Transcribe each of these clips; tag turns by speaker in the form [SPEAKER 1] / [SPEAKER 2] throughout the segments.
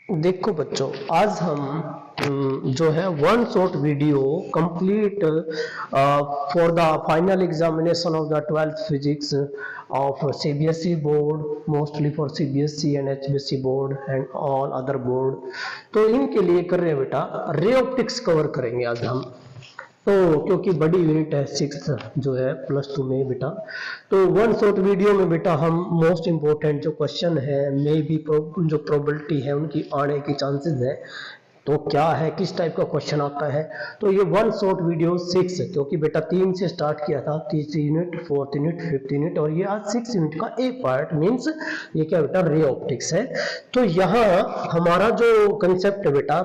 [SPEAKER 1] देखो बच्चों, आज हम जो है one short video complete for the final examination of the 12th physics of CBSE board, mostly for CBSE and HBSE board and all other board. तो इनके लिए कर रहे हैं बेटा, रे ऑप्टिक्स कवर करेंगे आज हम। तो क्योंकि बड़ी यूनिट है 6th जो है +2 में बेटा, तो वन शॉर्ट वीडियो में बेटा हम मोस्ट इंपोर्टेंट जो क्वेश्चन है, मे बी जो प्रोबेबिलिटी है उनकी आने की चांसेस है, तो क्या है, किस टाइप का क्वेश्चन आता है। तो ये वन शॉर्ट वीडियो 6, क्योंकि बेटा 3 से स्टार्ट किया था, 3 unit, 4th unit, 5th unit, और ये आज 6 यूनिट का एक पार्ट, मीन्स ये क्या बेटा, रे ऑप्टिक्स है। तो यहाँ हमारा जो कंसेप्ट है बेटा,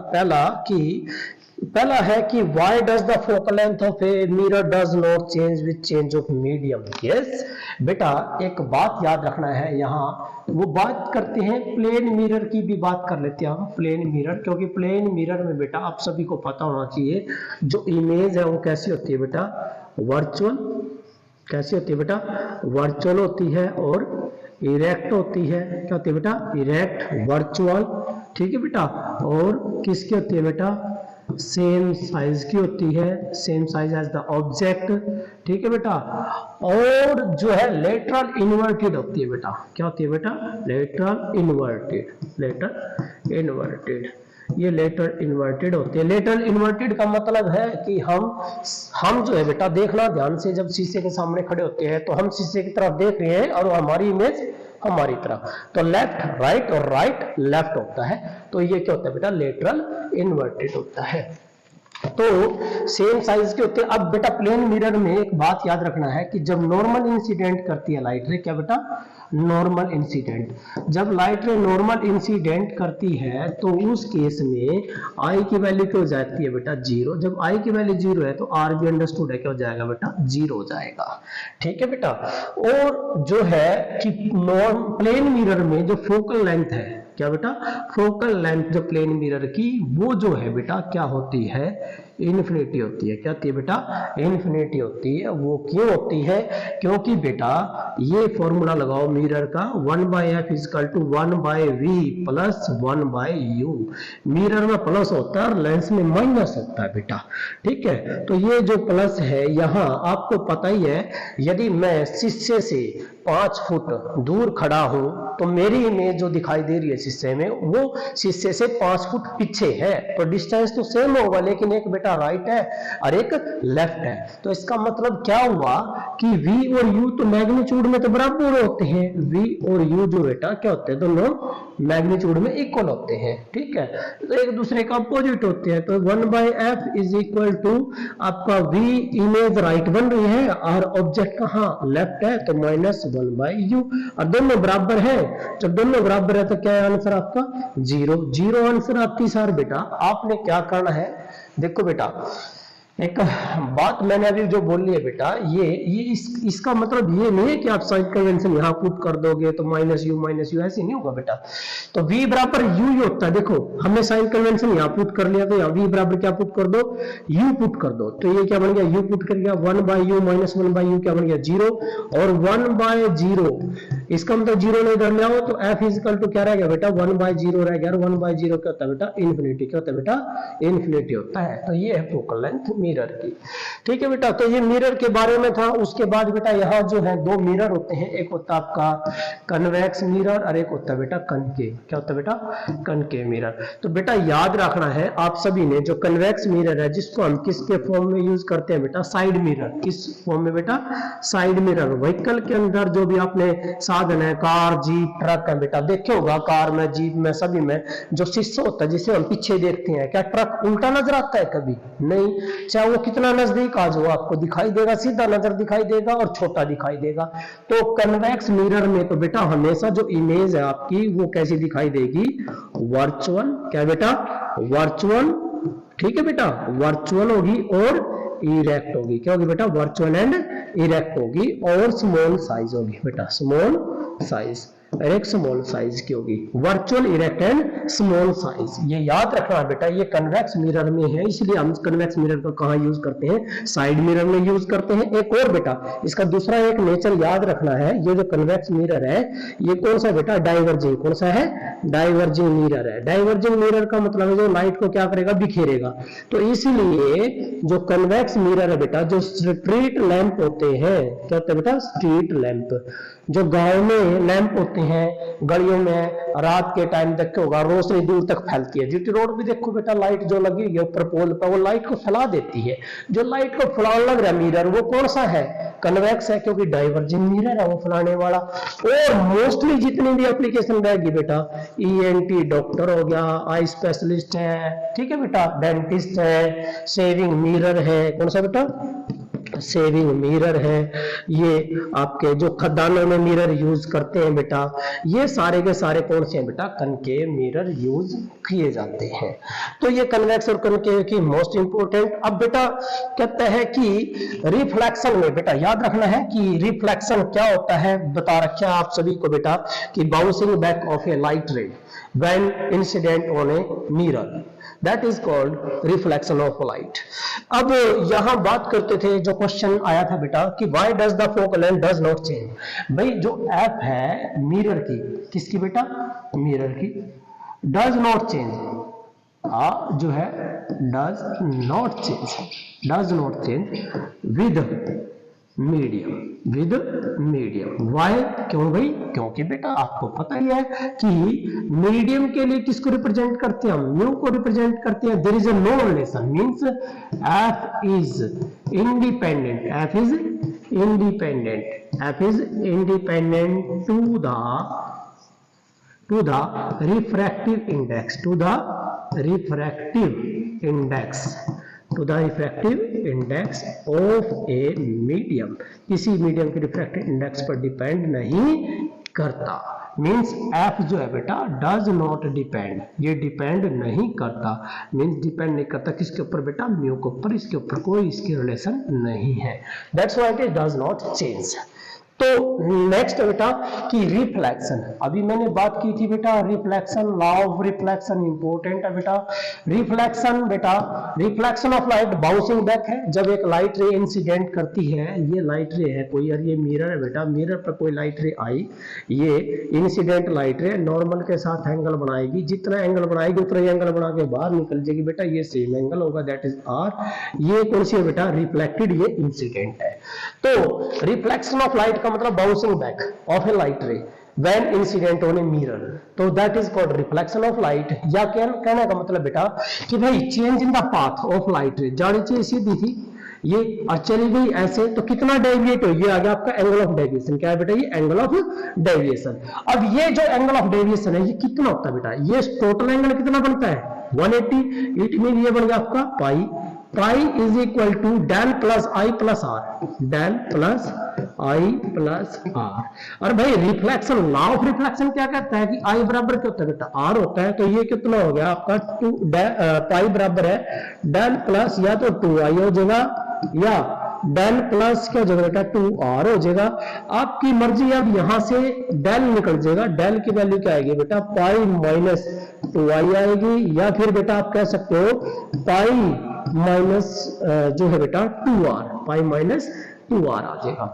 [SPEAKER 1] पहला है कि why does the focal length of a mirror does not change with change of medium. Yes बेटा, एक बात याद रखना है, यहाँ वो बात करते हैं प्लेन मिरर की, भी बात कर लेते हैं हम प्लेन मिरर, क्योंकि प्लेन मिरर में बेटा आप सभी को पता होना चाहिए जो इमेज है वो कैसी होती है बेटा, वर्चुअल। कैसी होती है बेटा, वर्चुअल होती है और इरेक्ट होती है। क्या होती है बेटा, इरेक्ट, वर्चुअल, ठीक है बेटा। और किसकी होती है बेटा, सेम साइज की होती है, same size as the object, ठीक है बेटा। और जो है लेटरल इन्वर्टेड होती है बेटा। क्या होती है बेटा, लेटरल इन्वर्टेड, लेटरल इन्वर्टेड, ये लेटरल इन्वर्टेड होती है। लेटरल इन्वर्टेड का मतलब है कि हम जो है बेटा, देखना ध्यान से, जब शीशे के सामने खड़े होते हैं तो हम शीशे की तरफ देख रहे हैं और हमारी इमेज हमारी तरफ, तो लेफ्ट राइट और राइट लेफ्ट होता है, तो ये क्या होता है बेटा, लेटरल इन्वर्टेड होता है। तो सेम साइज के होते हैं। अब बेटा प्लेन मिरर में एक बात याद रखना है कि जब नॉर्मल इंसिडेंट करती है लाइट रे, क्या बेटा, नॉर्मल इंसिडेंट, जब लाइट रे नॉर्मल इंसिडेंट करती है तो उस केस में आई की वैल्यू क्या हो जाती है बेटा, 0। जब आई की वैल्यू 0 है तो आर भी अंडरस्टूड है, क्या हो जाएगा बेटा, 0 हो जाएगा, ठीक है बेटा। और जो है कि प्लेन मिरर में जो फोकल लेंथ है, क्या बेटा, फोकल लेंथ जो प्लेन मिरर की, वो जो है बेटा क्या होती है, इन्फिनिटी होती है। क्या होती है बेटा, इन्फिनिटी होती है। वो क्यों होती है, क्योंकि बेटा ये फॉर्मूला लगाओ मिरर का, 1/f = 1/v plus 1/u। Mirror में प्लस होता है और लेंस में माइनस होता है बेटा, ठीक है। तो ये जो प्लस है यहाँ आपको पता ही है, यदि मैं शीशे से 5 फुट दूर खड़ा हूं तो मेरी इमेज जो दिखाई दे रही है शीशे में, वो शीशे से 5 फुट पीछे है, तो डिस्टेंस तो सेम होगा, लेकिन एक बेटा राइट है और एक लेफ्ट है। तो इसका मतलब क्या हुआ कि v और u तो मैग्नीट्यूड में तो बराबर होते हैं, v और u जो बेटा क्या होते हैं, दोनों मैग्नीट्यूड में इक्वल होते हैं, ठीक है, तो एक दूसरे का अपोजिट होते हैं। तो 1/f = आपका v, इमेज राइट बन रही है और ऑब्जेक्ट कहाँ, लेफ्ट है, तो -1/u, और दोनों बराबर है। जब दोनों बराबर है तो क्या है आंसर आपका, 0 आंसर आती सर। बेटा आपने क्या करना है, देखो बेटा एक बात मैंने अभी जो बोली है बेटा, ये इसका मतलब ये नहीं है कि आप साइन कन्वेंशन यहाँ पुट कर दोगे तो -u ऐसे नहीं होगा बेटा। तो v बराबर u ही होता है। देखो हमने साइन कन्वेंशन यहाँ पुट कर लिया, तो यहाँ v बराबर क्या पुट कर दो, u पुट कर दो, तो ये क्या बन गया, u पुट कर गया, 1/u माइनस 1/u क्या बन गया, 0, और 1/0 इसका मतलब 0 नहीं इधर ले आओ तो f = क्या रह गया बेटा, 1/0 रह गया, और 1/0 क्या होता है बेटा, इन्फिनिटी। क्या होता है बेटा, इन्फिनिटी होता है। तो ये है फोकल लेंथ मिरर की, ठीक है बेटा। तो ये मिरर के बारे में था। उसके बाद बेटा यहाँ जो है 2 मिरर होते हैं, एक होता है आपका कन्वेक्स मिरर और एक होता है बेटा कनकेव। क्या होता है बेटा, कनकेव मिरर। तो बेटा याद रखना है आप सभी ने, जो कन्वेक्स मिरर है जिसको हम किसके फॉर्म में यूज करते हैं बेटा, साइड मिरर। किस फॉर्म में बेटा, साइड मिरर। व्हीकल के अंदर जो भी आपने साधन है, कार, जीप, ट्रक है बेटा, देखे होगा कार में, जीप में, सभी में जो शीशा होता है जिसे हम पीछे देखते हैं, क्या ट्रक उल्टा नजर आता है कभी नहीं, चाहे वो कितना नजदीक आ जाओ आपको दिखाई देगा, सीधा नजर दिखाई देगा और छोटा दिखाई देगा। तो कन्वेक्स मिरर में तो बेटा हमेशा जो इमेज है आपकी वो कैसी दिखाई देगी, वर्चुअल। क्या बेटा, वर्चुअल, ठीक है बेटा, वर्चुअल होगी और इरेक्ट होगी। क्या होगी बेटा, वर्चुअल एंड इरेक्ट होगी, और स्मॉल साइज होगी बेटा, स्मॉल साइज। और एक स्मॉल साइज की होगी। Virtual, erect and small size, ये याद रखना बेटा। ये कन्वेक्स मिरर में है, इसलिए हम कन्वेक्स मिरर को कहाँ यूज करते हैं, साइड मिरर में यूज करते हैं। एक और बेटा इसका दूसरा एक नेचर याद रखना है, ये जो कन्वेक्स मिरर है ये कौन सा बेटा, डाइवर्जिंग। कौन सा है, डाइवर्जिंग मिरर है। डाइवर्जिंग मिरर का मतलब है जो लाइट को क्या करेगा, बिखेरेगा। तो इसलिए जो कन्वेक्स मिरर है बेटा, जो स्ट्रीट लैंप होते हैं, क्या होता है बेटा, स्ट्रीट लैंप, जो गांव में लैंप होते हैं, गलियों में रात के टाइम तक क्या होगा, रोशनी दूर तक फैलती है। जीटी रोड भी देखो बेटा, लाइट जो लगी है ऊपर पोल पर, वो लाइट को फैला देती है। जो लाइट को फैलाने लग रहा है मिरर, वो कौन सा है, कन्वेक्स है, क्योंकि डाइवर्जिंग मिरर है वो फैलाने वाला। और मोस्टली जितनी भी एप्लीकेशन रहेगी बेटा, ईएनटी डॉक्टर हो गया, आई स्पेशलिस्ट है, ठीक है बेटा, डेंटिस्ट है, शेविंग मिरर है, कौन सा बेटा, सेविंग मिरर है, ये आपके जो खदानों में मिरर यूज करते हैं बेटा, ये सारे के सारे कौन से हैं बेटा, कनकेव मिरर यूज किए जाते हैं। तो ये कन्वेक्स और कनकेव की मोस्ट इंपोर्टेंट। अब बेटा कहता है कि रिफ्लेक्शन में बेटा याद रखना है कि रिफ्लेक्शन क्या होता है, बता रखा है आप सभी को बेटा कि bouncing back of a light ray when incident on a mirror, that is called reflection of light. अब यहां बात करते थे, जो क्वेश्चन आया था बेटा कि why does the focal length does not change. भाई जो एफ है मिरर की, किसकी बेटा, मिरर की, डज नॉट चेंज, जो है does not change with medium, why, क्यों भाई, क्योंकि बेटा आपको पता ही है कि मीडियम के लिए किसको रिप्रेजेंट करते हैं, म्यू को रिप्रेजेंट करते हैं। There is a no relation, means f is independent to the refractive index of a medium, किसी मीडियम के रिफ्रैक्टिव इंडेक्स पर डिपेंड नहीं करता। मींस एफ जो है बेटा डज नॉट डिपेंड, ये डिपेंड नहीं करता, मींस डिपेंड नहीं करता किसके ऊपर बेटा, म्यू के ऊपर, इसके ऊपर कोई इसके रिलेशन नहीं है। That's why it does not change. तो नेक्स्ट बेटा कि रिफ्लेक्शन, अभी मैंने बात की थी बेटा reflection, law of reflection important है बेटा। रिफ्लेक्शन बेटा, reflection of light bouncing back है, जब एक लाइट रे इंसिडेंट करती है, ये लाइट रे है कोई, और ये मिरर है बेटा, मिरर पर कोई लाइट रे आई, ये इंसिडेंट लाइट रे नॉर्मल के साथ एंगल बनाएगी, जितना एंगल बनाएगी उतना एंगल बना के बाहर निकल जाएगी बेटा, ये सेम एंगल होगा, दैट इज आर। ये कौन सी है बेटा, रिफ्लेक्टेड, ये इंसिडेंट है। तो रिफ्लेक्शन ऑफ लाइट मतलब bouncing back of a light ray when incident on a mirror, तो that is called reflection of light. या कहने का मतलब बेटा कि भाई change in the path of light ray, जानी चाहिए सीधी थी, ये और चली गई ऐसे, तो कितना डेविएट हो, ये आ गया आपका एंगल ऑफ डेविएशन। क्या है बेटा, ये एंगल ऑफ डेविएशन। अब ये जो एंगल ऑफ डेविएशन है ये कितना होता है बेटा, ये टोटल एंगल कितना बनता है 180, इट मीन ये बन गया आपका pi, pi is equal to del plus I plus R, del plus I plus R. और भाई रिफ्लेक्शन, लॉ ऑफ रिफ्लेक्शन क्या कहता है कि आई बराबर क्या होता है बेटा, आर होता है, तो ये कितना हो गया आपका पाई बराबर है डेल प्लस या तो 2i हो जाएगा, या डेल प्लस क्या हो जाएगा बेटा 2r हो जाएगा, आपकी मर्जी। अब यहां से डेल निकल जाएगा, डेल की वैल्यू क्या आएगी बेटा, पाई माइनस 2i आएगी, या फिर बेटा आप कह सकते हो पाई माइनस जो है बेटा 2r, पाई माइनस 2r आ जाएगा,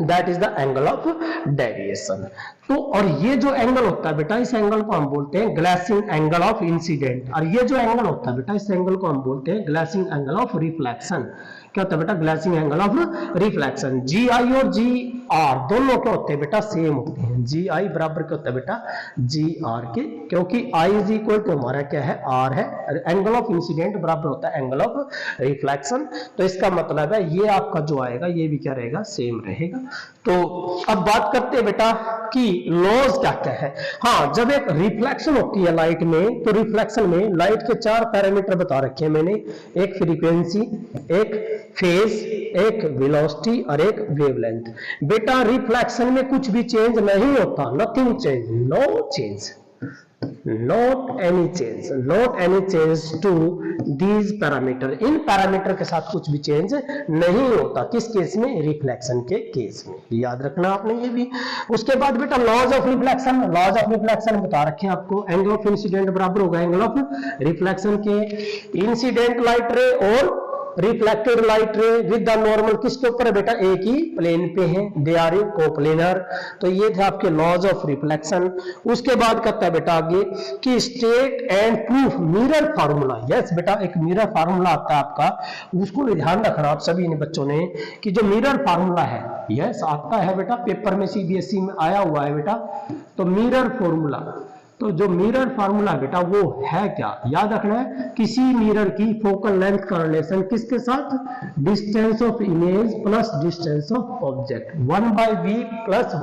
[SPEAKER 1] that is the angle of deviation. तो और ये जो एंगल होता है बेटा, इस एंगल को हम बोलते हैं ग्लेसिंग एंगल ऑफ इंसिडेंट, और ये जो एंगल होता है बेटा, इस एंगल को हम बोलते हैं ग्लेसिंग एंगल ऑफ रिफ्लेक्शन। क्या होता है बेटा, ग्लेसिंग एंगल ऑफ रिफ्लेक्शन। जी आई और जी आर दोनों क्या होते हैं बेटा, सेम होते हैं। जी आई बराबर क्या होता है बेटा, जी आर के, क्योंकि आई इज इक्वल टू हमारा क्या है, आर है। एंगल ऑफ इंसिडेंट बराबर होता है एंगल ऑफ रिफ्लेक्शन, तो इसका मतलब है ये आपका जो आएगा ये भी क्या रहेगा, सेम रहेगा। तो अब बात करते हैं बेटा कि लॉज क्या क्या है। हाँ, जब एक रिफ्लेक्शन होती है लाइट में, तो रिफ्लेक्शन में लाइट के 4 पैरामीटर बता रखे हैं मैंने, एक फ्रीक्वेंसी, एक फेज, एक वेलोसिटी और एक वेवलेंथ। बेटा रिफ्लेक्शन में कुछ भी चेंज नहीं होता, nothing change, no change. Not any change to these parameter, इन पैरामीटर के साथ कुछ भी चेंज नहीं होता। किस केस में? रिफ्लेक्शन के केस में, याद रखना आपने ये भी। उसके बाद बेटा laws of reflection, laws of reflection बता रखे हैं आपको, एंगल ऑफ इंसिडेंट बराबर होगा एंगल ऑफ रिफ्लेक्शन के। इंसिडेंट लाइट रे और reflected light ray with the normal किसके ऊपर है बेटा? एक ही प्लेन पे है, दे आर कोप्लेनर। तो ये थे आपके लॉज ऑफ रिफ्लेक्शन। उसके बाद कहता है बेटा आगे कि state and proof mirror formula. Yes बेटा, एक मिरर फार्मूला आता है आपका, उसको भी ध्यान रखना आप सभी ने बच्चों ने कि जो मिरर फार्मूला है, यस आता है बेटा पेपर में, सीबीएसई में आया हुआ है बेटा। तो मिरर फार्मूला, तो जो मिरर फार्मूला बेटा वो है क्या? याद रखना है, किसी मिरर की फोकल लेंथ का रिलेशन किसके साथ? Distance of image plus distance of object, 1/v plus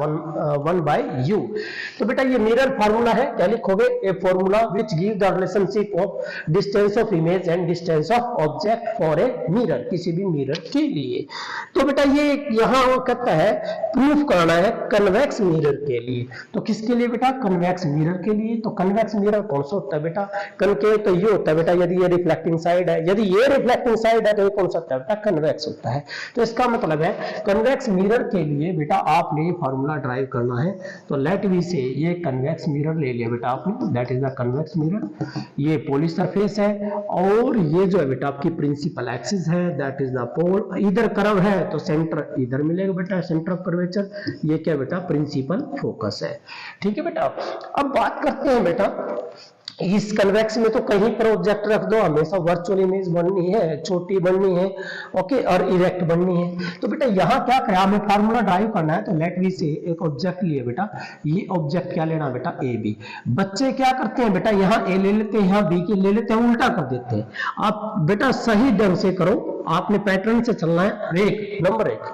[SPEAKER 1] 1/u। तो बेटा ये मिरर फार्मूला है, क्या लिखोगे? A formula which give the relationship of distance of image and distance of object for a mirror, किसी भी मिरर के लिए। तो बेटा ये यहां कहता है प्रूफ करना है कन्वेक्स मिरर के लिए। तो किसके लिए बेटा? कन्वेक्स मिरर के लिए। तो कन्वेक्स मिरर कौन सा होता है बेटा? कनकेव तो ये होता है बेटा यदि ये रिफ्लेक्टिंग साइड है, यदि ये रिफ्लेक्टिंग साइड है तो ये कौन सा होता है बेटा? कन्वेक्स होता है। तो इसका मतलब है कन्वेक्स मिरर के लिए बेटा आपने ये फार्मूला ड्राइव करना है। तो लेट वी से ये कन्वेक्स मिरर ले लिया बेटा आपने, that is the convex mirror. ये पोली सरफेस है और ये जो है बेटा आपकी प्रिंसिपल एक्सिस है, दैट इज द पोल। इधर कर्व है तो सेंटर इधर मिलेगा बेटा, सेंटर ऑफ कर्वेचर। ये क्या बेटा? प्रिंसिपल फोकस है। ठीक है बेटा, अब बात करते हैं बेटा इस कन्वेक्स में तो कहीं पर ऑब्जेक्ट रख दो, हमेशा वर्चुअल इमेज बननी है, छोटी बननी है, ओके, और इरेक्ट बननी है। तो बेटा यहाँ क्या करें, हमें फार्मूला ड्राइव करना है। तो लेट वी से एक ऑब्जेक्ट लिए बेटा, ये ऑब्जेक्ट क्या लेना बेटा? A B. बच्चे क्या करते हैं बेटा, यहाँ ए ले लेते हैं, यहाँ बी के ले लेते हैं, उल्टा कर देते हैं। आप बेटा सही ढंग से करो, आपने पैटर्न से चलना है। नंबर एक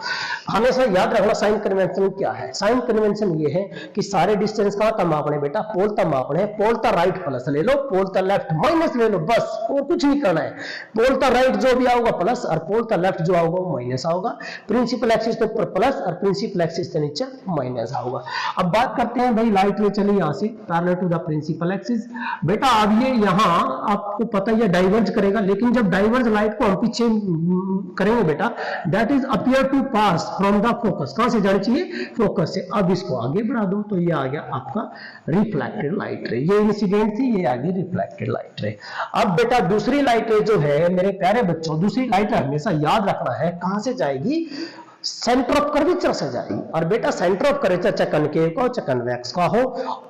[SPEAKER 1] हमेशा याद रखना साइन कन्वेंशन क्या है। साइन कन्वेंशन ये है कि सारे डिस्टेंस का तब मापने बेटा, पोल तब मापने हैं। पोल ता राइट प्लस ले लो, पोल ता लेफ्ट माइनस ले लो, बस और कुछ नहीं करना है। पोल ता राइट जो भी आऊगा प्लस और पोल ता लेफ्ट जो आऊगा वो माइनस आऊगा। प्रिंसिपल एक्सिस के ऊपर प्लस और प्रिंसिपल एक्सिस के नीचे माइनस आऊगा। अब बात करते हैं भाई लाइट रे चली यहाँ से parallel to the principal axis. बेटा अब ये यहाँ आपको पता है डाइवर्ज करेगा, लेकिन जब डाइवर्ज लाइट को हम पीछे करेंगे बेटा, that is appear to pass from the focus. कहां से जानी चाहिए? फोकस से। अब इसको आगे बढ़ा दो तो ये आ गया आपका रिफ्लेक्टेड लाइट रे। ये इंसिडेंट थी, ये आ गई रिफ्लेक्टेड लाइट रे। अब बेटा दूसरी लाइट रे जो है मेरे प्यारे बच्चों, दूसरी लाइट रे हमेशा याद रखना है कहां से जाएगी? सेंटर ऑफ कर्वेचर से जाएगी। और बेटा सेंटर ऑफ कर्वेचर चाहे कनकेव का हो चाहे कन्वेक्स का हो,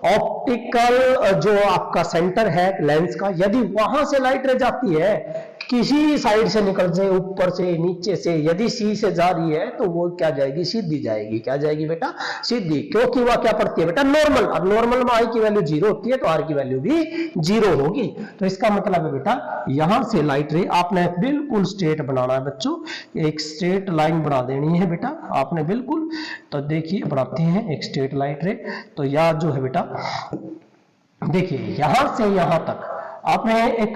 [SPEAKER 1] ऑप्टिकल जो आपका सेंटर है लेंस का, यदि वहां से लाइट रे जाती है किसी साइड से निकल जाए, ऊपर से नीचे से, यदि सी से जा रही है तो वो क्या जाएगी? सीधी जाएगी। क्या जाएगी बेटा? सीधी, क्योंकि वह क्या पड़ती है बेटा? नॉर्मल। अब नॉर्मल में आई की वैल्यू 0 होती है तो आर की वैल्यू भी 0 होगी। तो इसका मतलब है बेटा यहां से लाइट रे आपने बिल्कुल स्ट्रेट बनाना है बच्चों, एक स्ट्रेट लाइन बना देनी है बेटा आपने बिल्कुल। तो देखिए बढ़ाते हैं एक स्ट्रेट लाइट रे। तो यह जो है बेटा देखिए यहां से यहां तक आपने एक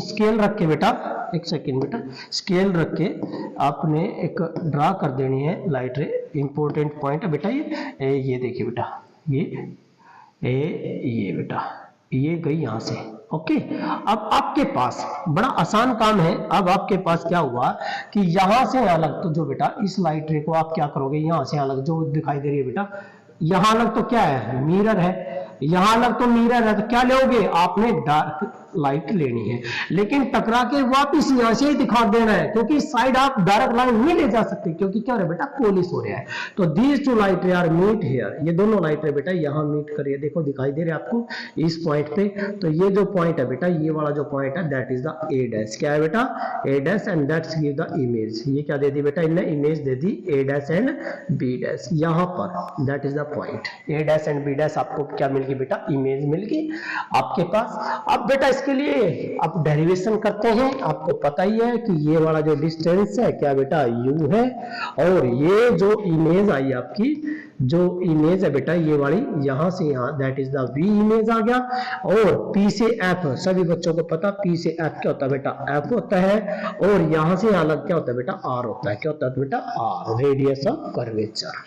[SPEAKER 1] स्केल रख के बेटा, एक सेकेंड बेटा, स्केल रख के आपने एक ड्रा कर देनी है लाइट रे। इंपॉर्टेंट पॉइंट है बेटा ये देखिए बेटा, ये बेटा ये गई यहां से, ओके। अब आपके पास बड़ा आसान काम है। अब आपके पास क्या हुआ कि यहां से यहां लग, तो जो बेटा इस लाइट रे को आप क्या करोगे, यहां से यहां लग जो दिखाई दे रही है बेटा, यहां लग तो क्या है? मिरर है। यहां लग तो मिरर है, तो क्या लोगे? आपने डार्क लाइट लेनी है, लेकिन टकरा के वापस यहां से ही दिखा देना है, क्योंकि साइड आप डायरेक्ट लाइन नहीं ले जा सकते, क्योंकि क्या हो रहा है बेटा? कोलिस हो रहा है। तो these two light ray are meet here. ये दोनों लाइट रे बेटा यहां मीट कर रही है, देखो दिखाई दे रहा है आपको इस पॉइंट पे। तो ये जो पॉइंट है बेटा, ये वाला जो पॉइंट है that is the A dash. क्या है बेटा? A dash, and that's give the image. ये क्या दे दी बेटा? इन्हें इमेज दे दी A dash and B dash. यहां पर that is the point A dash and B dash. आपको क्या मिल गई बेटा? इमेज मिल गई आपके पास। अब बेटा इसके लिए आप डेरिवेशन करते हैं, आपको पता ही है कि ये वाला जो डिस्टेंस है क्या बेटा? u है, और ये जो इमेज आई आपकी, जो इमेज है बेटा ये वाली यहां से यहां, that is the v image आ गया। और p से f, सभी बच्चों को पता p से f क्या होता है बेटा? f होता है। और यहां से यहां लग क्या होता है बेटा? r होता है। क्या होता है बेटा? r, radius of curvature.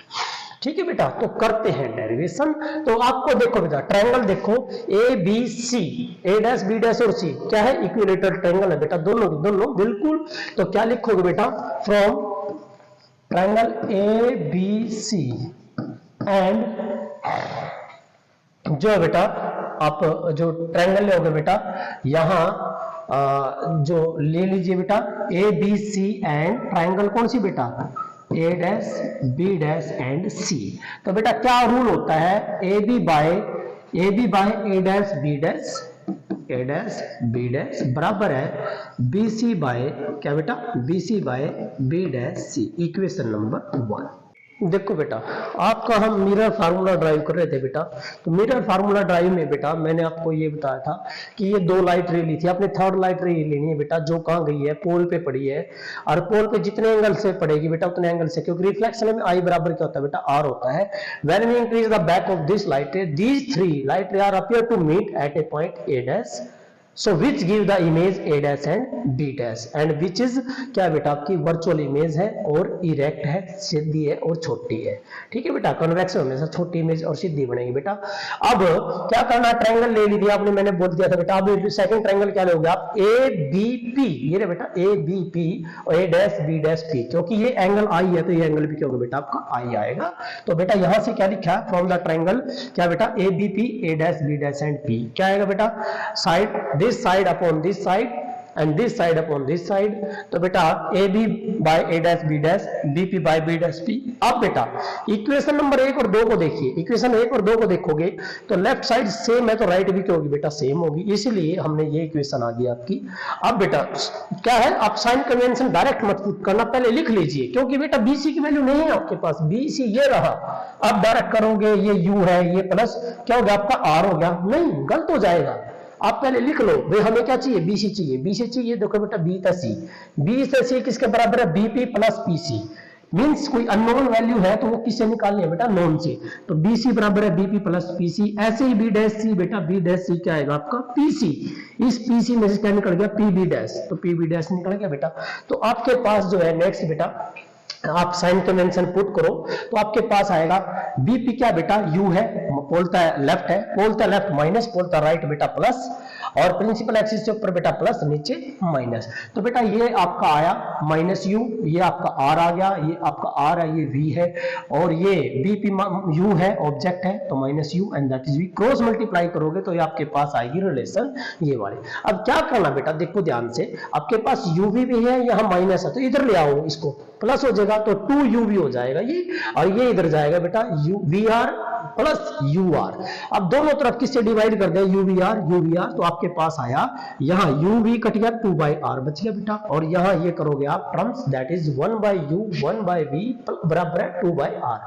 [SPEAKER 1] ठीक है बेटा, तो करते हैं डेरिवेशन। तो आपको देखो बेटा, ट्रायंगल देखो A B C, A dash B dash और सी क्या है, इक्विलेटरल ट्रायंगल है बेटा, दोनों दोनों बिल्कुल। तो क्या लिखोगे बेटा, from triangle A B C and जो है बेटा आप जो ट्रायंगल लोगे बेटा यहां जो ले लीजिए बेटा A B C and triangle कौन सी बेटा, A dash B dash and C. तो बेटा क्या रूल होता है, A B by A dash B dash, A dash B dash बराबर है बी सी बाय क्या बेटा, B C by B dash C, equation number 1। देखो बेटा, आपका हम मिरर फार्मूला ड्राइव कर रहे थे बेटा। तो मिरर फार्मूला ड्राइव में बेटा मैंने आपको ये बताया था कि ये 2 लाइट रे ली थी, आपने थर्ड लाइट रे लेनी है बेटा, जो कहाँ गई है, पोल पे पड़ी है। और पोल पे जितने एंगल से पड़ेगी बेटा उतने एंगल से, क्योंकि रिफ्लेक्शन में आई बराबर क्या होता है बेटा, आर होता है। When we increase the back of this light ray, these 3 light ray are appear to meet at a point A dash, so which give the image a dash and b dash and which is क्या बेटा आपकी virtual image है और erect है, सीधी है और छोटी है। ठीक है बेटा, कन्वेक्स हमेशा छोटी इमेज और सीधी बनेगी बेटा। अब क्या करना, ट्रायंगल ले ली थी आपने, मैंने बोल दिया था बेटा। अब सेकंड ट्रायंगल क्या लोगे आप, ए बी पी, ये रे बेटा ए बी पी और ए डैश बी डैश पी, क्योंकि ये एंगल आई है तो ये एंगल भी क्या होगा बेटा आपका आई आएगा। तो बेटा यहां से क्या लिखा है, फ्रॉम द ट्रायंगल क्या बेटा, A B P A dash B dash and P क्या आएगा बेटा, side this side upon this side and this side upon this side। तो बेटा A B by A dash B dash, B P by B dash P. अब बेटा equation number 1 और 2 को देखिए, इक्वेशन 1 और 2 को देखोगे तो लेफ्ट साइड सेम है तो राइट भी क्या होगी बेटा, सेम होगी, इसीलिए हमने ये इक्वेशन आ गई आपकी। अब बेटा क्या है, आप साइन कन्वेंशन डायरेक्ट मत करना, पहले लिख लीजिए, क्योंकि बेटा बी सी की वैल्यू नहीं है आपके पास, बी सी ये रहा। अब डायरेक्ट करोगे, ये यू है, ये प्लस क्या हो गया आपका आर हो गया, नहीं गलत हो जाएगा। आप पहले लिख लो भाई हमें क्या चाहिए, बीसी चाहिए, बीसी चाहिए, देखो बेटा बी से सी, बी से सी किसके बराबर है, बीपी प्लस पीसी। मींस कोई अननोन वैल्यू है तो वो किससे निकालनी है बेटा, नोन से। तो बीसी बराबर है बीपी प्लस पीसी। ऐसे ही बी डैश सी बेटा, बी डैश सी क्या आएगा आपका, पीसी। इस पीसी में से क्या निकल गया, पीबी डैश, तो पीबी डैश निकल गया बेटा। तो आपके पास जो है नेक्स्ट बेटा आप साइन कन्वेंशन पुट करो तो आपके पास आएगा बीपी क्या बेटा, यू है, पोलता है लेफ्ट है, पोलता लेफ्ट माइनस, पोलता राइट बेटा प्लस, और प्रिंसिपल एक्सिस के ऊपर बेटा प्लस, नीचे माइनस। तो बेटा ये आपका आया माइनस यू, ये आपका आर आ गया, ये आपका आर है, ये वी है, और ये बीपी यू है, ऑब्जेक्ट है, तो minus u and that is v. Cross multiply करोगे तो ये आपके पास आएगी रिलेशन ये वाली। अब क्या करना बेटा, देखो ध्यान से, आपके पास यू भी है, यहाँ माइनस है, तो इधर ले आओ, इसको प्लस हो जाएगा तो 2u भी हो जाएगा ये, और ये इधर जाएगा बेटा u v r plus u r. अब दोनों तरफ किससे डिवाइड कर दे, यू वी आर, तो आपके पास आया यहाँ यू वी कट गया, 2/r बच गया बेटा, और यहाँ ये करोगे आप terms, that is 1/u 1/v बराबर है 2/r।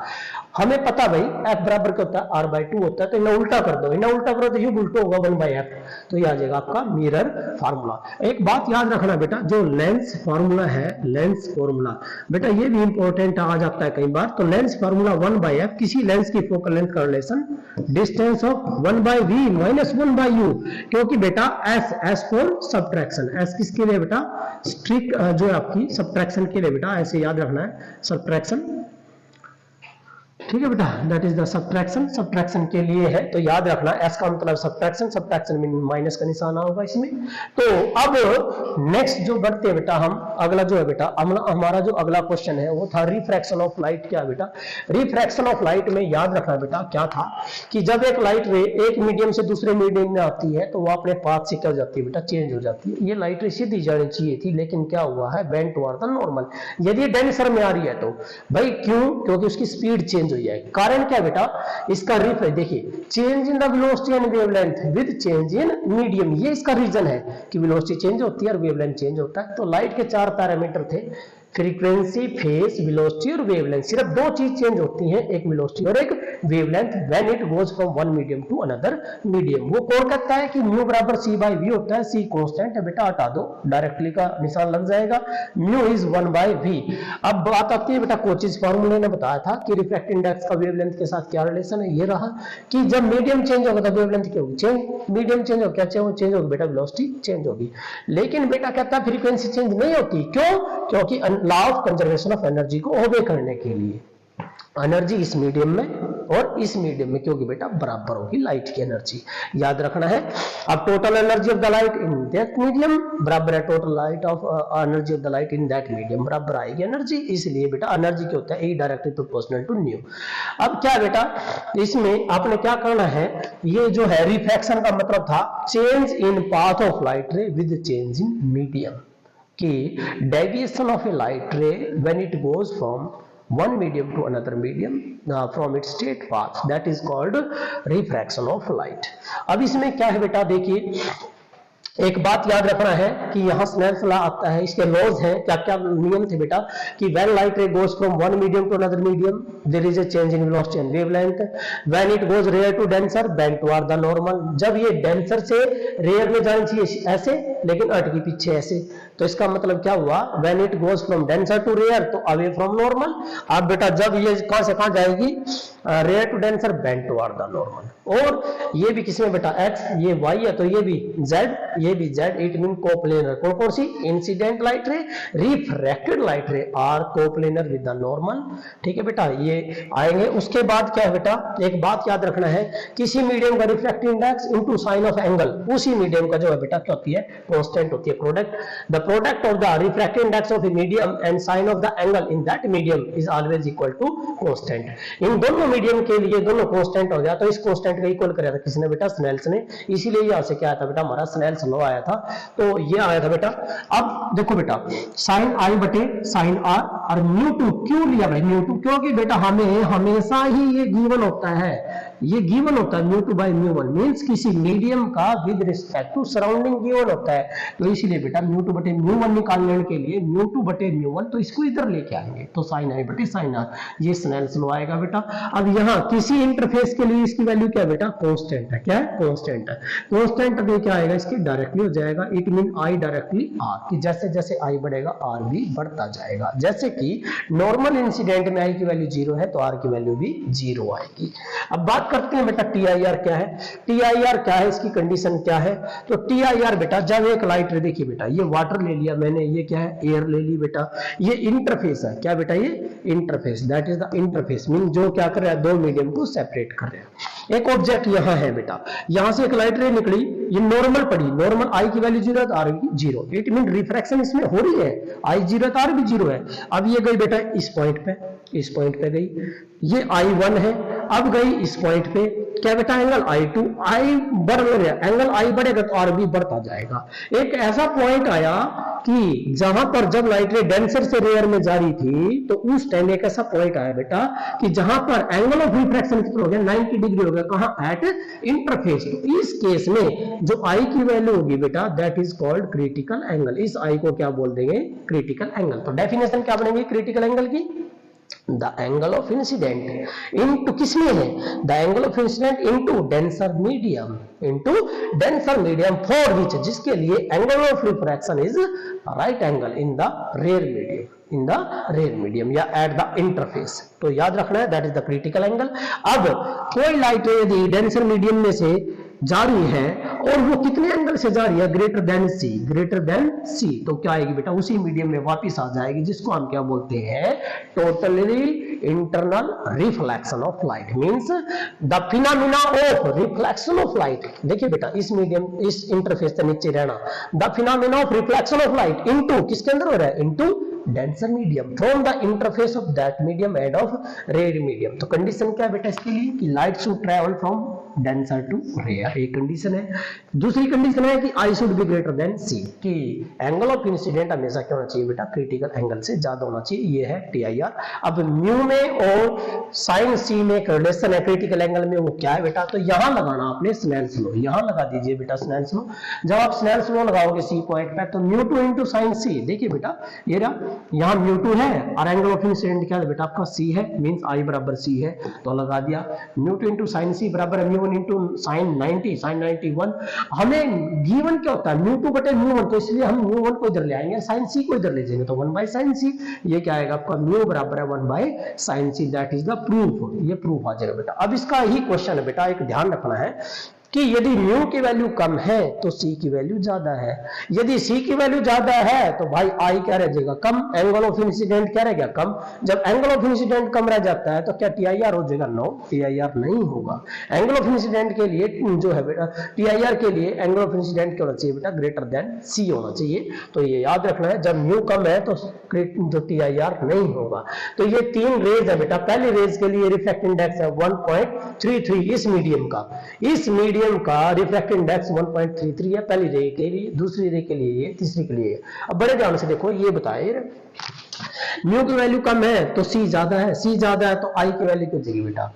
[SPEAKER 1] हमें पता भाई f बराबर क्या होता है, r/2 होता है, तो इन्हें उल्टा कर दो, इन्हें उल्टा करो तो u उल्टा होगा 1/f, तो ये आ जाएगा आपका मिरर फार्मूला। एक बात याद रखना बेटा, जो लेंस फार्मूला है, लेंस फार्मूला बेटा ये भी इंपॉर्टेंट आ जाता है कई बार। तो लेंस फार्मूला 1/f, किसी लेंस की फोकल लेंथ का relation distance of 1/v minus 1/u, क्योंकि बेटा s फॉर सब्ट्रैक्शन, s किसके लिए बेटा, स्ट्रिक्ट जो है आपकी सब्ट्रैक्शन के लिए बेटा, ऐसे याद रखना है सब्ट्रैक्शन, ठीक है बेटा, that is the subtraction, subtraction के लिए है, तो याद रखना s का मतलब सब्ट्रैक्शन, सब्ट्रैक्शन में माइनस का निशान होगा इसमें। तो अब नेक्स्ट जो बढ़ते हैं बेटा हम, अगला जो है बेटा हमारा जो अगला क्वेश्चन है वो था रिफ्रैक्शन ऑफ लाइट। क्या बेटा, रिफ्रैक्शन ऑफ लाइट में याद रखना बेटा क्या था कि जब एक लाइट रे एक मीडियम से दूसरे मीडियम में आती है तो वो अपने पाथ से क्या हो जाती है बेटा, चेंज हो जाती है। ये लाइट रे सीधी जानी चाहिए थी, लेकिन क्या हुआ है, बेंट टुवर्ड द नॉर्मल। यदि डेंसर में आ रही है तो भाई क्यों, क्योंकि उसकी स्पीड चेंज हो जाएगी। कारण क्या बेटा, इसका रिफ्रैक्ट देखिए, change in the velocity and wavelength with change in medium, ये इसका रीजन है कि वेलोसिटी चेंज होती है और वेवलेंथ चेंज होता है। तो लाइट के 4 पैरामीटर थे, फ्रीक्वेंसी, फेज, वेलोसिटी और वेवलेंथ। सिर्फ 2 चीज चेंज होती हैं, एक वेलोसिटी और एक wavelength, when it goes from one medium to another medium. वो कौन कहता है कि म्यू बराबर c/v होता है, c कांस्टेंट है बेटा, हटा दो, डायरेक्टली का निशान लग जाएगा, म्यू इज 1/v। अब बात आती है बेटा कोचीज फार्मूले ने बताया था कि रिफ्रैक्टिव इंडेक्स का वेवलेंथ के साथ क्या रिलेशन है, ये रहा कि जब मीडियम चेंज होगा तो वेवलेंथ क्या होगी, चेंज, मीडियम चेंज हो क्या चेंज होगी बेटा, वेलोसिटी चेंज होगी। लेकिन बेटा कहता है फ्रीक्वेंसी चेंज नहीं होती, क्यों, क्योंकि law of conservation of energy को ओबे करने के लिए। एनर्जी इस मीडियम में और इस मीडियम में, क्योंकि बेटा बराबर होगी लाइट की एनर्जी, याद रखना है। अब total energy of the light in that medium बराबर है total light of energy of the light in that medium, बराबर आएगी एनर्जी, इसलिए बेटा एनर्जी क्या होता है, E directly proportional to nu. अब क्या बेटा इसमें आपने क्या करना है, ये जो है रिफ्रैक्शन का मतलब था change in path of light ray with change in medium, कि deviation of a light ray when it goes from one medium to another medium from its state path, that is called refraction of light। अब इसमें क्या है बेटा, देखिए एक बात याद रखना है कि यहाँ स्नेल्स लॉ आता है, इसके लॉज हैं, क्या क्या नियम थे बेटा, कि when light ray goes from one medium to another medium there is a change in velocity and wavelength, when it goes rare to denser bend toward the normal, जब ये डेंसर से रेयर में जानी चाहिए ऐसे लेकिन अटकी पीछे ऐसे, तो इसका मतलब क्या हुआ, when it goes from denser to rare तो अवे फ्रॉम नॉर्मल। अब बेटा जब ये कहां से कहां जाएगी, rare to denser bend toward the normal, और ये भी किसमें बेटा x, ये y है तो ये भी z, ये भी z, इट मीन कोप्लेनर। कौन कौन सी, incident light ray, refracted light ray are coplanar with the normal, ठीक है बेटा, ये आएंगे। उसके बाद क्या है बेटा, एक बात याद रखना है, किसी मीडियम का refractive index into sine of angle, उसी मीडियम का जो है बेटा क्या होती है, कांस्टेंट होती है, product, the product of the refractive index of a medium and sine of the angle in that medium is always equal to constant. इन दोनों मीडियम के लिए दोनों कांस्टेंट हो गया, तो इस कांस्टेंट का इक्वल कराया था किसने बेटा, स्नेल्स ने, इसीलिए यहां से क्या आया था बेटा, हमारा स्नेल्स लॉ आया था, तो ये आया था बेटा। अब देखो बेटा साइन आई बटे साइन आर और म्यू टू क्यों लिया भाई, म्यू टू क्योंकि बेटा हमें हमेशा ही ये गिवन होता है, ये गिवन होता है mu two by mu one, means किसी मीडियम का with respect to surrounding given होता है, तो इसलिए बेटा म्यू टू बटे म्यू वन निकालने के लिए म्यू टू बटे म्यू वन, तो इसको इधर लेके आएंगे, तो साइन आई बटे साइन आर, ये स्नेल्स लॉ आएगा बेटा। अब यहाँ किसी इंटरफेस के लिए इसकी वैल्यू क्या है बेटा, कांस्टेंट है, क्या है, कांस्टेंट है, कांस्टेंट में क्या आएगा, इसके डायरेक्टली हो जाएगा, it mean I directly R, कि जैसे जैसे आई बढ़ेगा आर भी बढ़ता जाएगा, जैसे कि नॉर्मल इंसिडेंट में आई की वैल्यू 0 है तो आर की वैल्यू भी 0 आएगी। अब बात करते हैं बेटा टी आई आर क्या है, टी आई आर क्या है, इसकी कंडीशन क्या है, तो टी आई आर बेटा जब एक लाइट रे, देखिए बेटा ये वाटर ले लिया मैंने, ये क्या है, एयर ले ली बेटा, ये इंटरफेस है, क्या बेटा, ये interface, that is the interface, mean जो क्या कर रहा है, दो मीडियम को सेपरेट कर रहा है। एक ऑब्जेक्ट यहाँ है बेटा, यहां से एक लाइट रे निकली, ये नॉर्मल पड़ी, नॉर्मल आई की वैल्यू 0 आर की 0, इट मीन रिफ्रैक्शन इसमें हो रही है, आई 0 आर भी 0 है। अब ये गई बेटा इस पॉइंट पे, इस पॉइंट पे गई, ये I1 है, अब गई इस पॉइंट पे, क्या बेटा, एंगल I2, आई बढ़ रहा है, एंगल I बढ़ेगा तो R भी बढ़ता जाएगा। एक ऐसा पॉइंट आया कि जहां पर जब लाइट रे डेंसर से रेयर में जा रही थी, तो उस टाइम एक ऐसा पॉइंट आया बेटा कि जहां पर एंगल ऑफ रिफ्रैक्शन कितना हो गया, 90 डिग्री हो गया, कहां, एट इंटरफेस। तो इस केस में जो I की वैल्यू होगी बेटा, that is called critical angle, इस I को क्या बोल देंगे, क्रिटिकल एंगल। तो डेफिनेशन क्या बनेगी क्रिटिकल एंगल की, the angle of incident into किसमें है, the angle of incident into denser medium, into denser medium for which, जिसके लिए angle of refraction is right angle in the rare medium, in the rare medium या at the interface, तो याद रखना है that is the critical angle. अब कोई light यदि डेंसर मीडियम में से जा रही है और वो कितने एंगल से जा रही है, ग्रेटर देन सी, ग्रेटर देन सी, तो क्या आएगी बेटा, उसी मीडियम में वापस आ जाएगी, जिसको हम क्या बोलते हैं, totally internal reflection of light, means the phenomena of reflection of light. देखिए बेटा इस मीडियम, इस इंटरफेस से नीचे रहना, the phenomena of reflection of light into किसके अंदर हो रहा है, into denser medium from the interface of that medium and of rare medium. तो कंडीशन क्या है बेटा इसके लिए, कि light should travel from denser to rare, एक कंडीशन है। दूसरी कंडीशन है कि I should be greater than C, कि एंगल ऑफ इंसिडेंट हमेशा क्या होना चाहिए बेटा, क्रिटिकल एंगल से ज्यादा होना चाहिए, ये है टी आई आर। अब म्यू में और साइन सी में एक रिलेशन है क्रिटिकल एंगल में, वो क्या है बेटा, तो यहां लगाना आपने स्नेल्स लॉ, यहां लगा दीजिए बेटा स्नेल्स लॉ। जब आप स्नेल्स लॉ लगाओगे सी पॉइंट पे, तो म्यू टू इंटू साइन सी, देखिए बेटा ये रहा, यहाँ म्यू टू है और एंगल ऑफ इंसिडेंट क्या है बेटा आपका सी है, मींस आई बराबर सी है, तो लगा दिया mu two into sine C बराबर mu one into sine 90, sine 91। हमें गिवन क्या होता है, म्यू टू बटे म्यू वन, तो इसलिए हम म्यू वन को इधर ले आएंगे, साइन सी को इधर ले जाएंगे, तो 1 बाय साइन सी, ये क्या आएगा आपका, म्यू बराबर है 1 by sine C, that is the proof, ये प्रूफ आ जाएगा बेटा। अब इसका ही क्वेश्चन है बेटा, एक ध्यान रखना है कि यदि म्यू की वैल्यू कम है तो सी की वैल्यू ज्यादा है, यदि सी की वैल्यू ज्यादा है तो भाई आई क्या रह जाएगा, कम, एंगल ऑफ इंसिडेंट क्या रह गया, कम। जब एंगल ऑफ इंसिडेंट कम रह जाता है तो क्या टी आई आर हो जाएगा, नो, टी आई आर नहीं होगा। एंगल ऑफ इंसिडेंट के लिए जो है बेटा, टी आई आर के लिए एंगल ऑफ इंसिडेंट क्या होना चाहिए बेटा, ग्रेटर देन सी होना चाहिए। तो ये याद रखना है, जब म्यू कम है तो जो टी आई आर नहीं होगा। तो ये तीन रेज है बेटा, पहली रेज के लिए रिफ्रैक्टिव इंडेक्स है 1.33 इस मीडियम का, इस मीडियम का रिफ्रैक्टिव इंडेक्स 1.33 है पहली रे के लिए, दूसरी रे के लिए ये, तीसरी के लिए। अब बड़े ध्यान से देखो, ये बताए म्यू की वैल्यू कम है तो सी ज्यादा है, सी ज्यादा है तो आई की वैल्यू क्या होगी बेटा,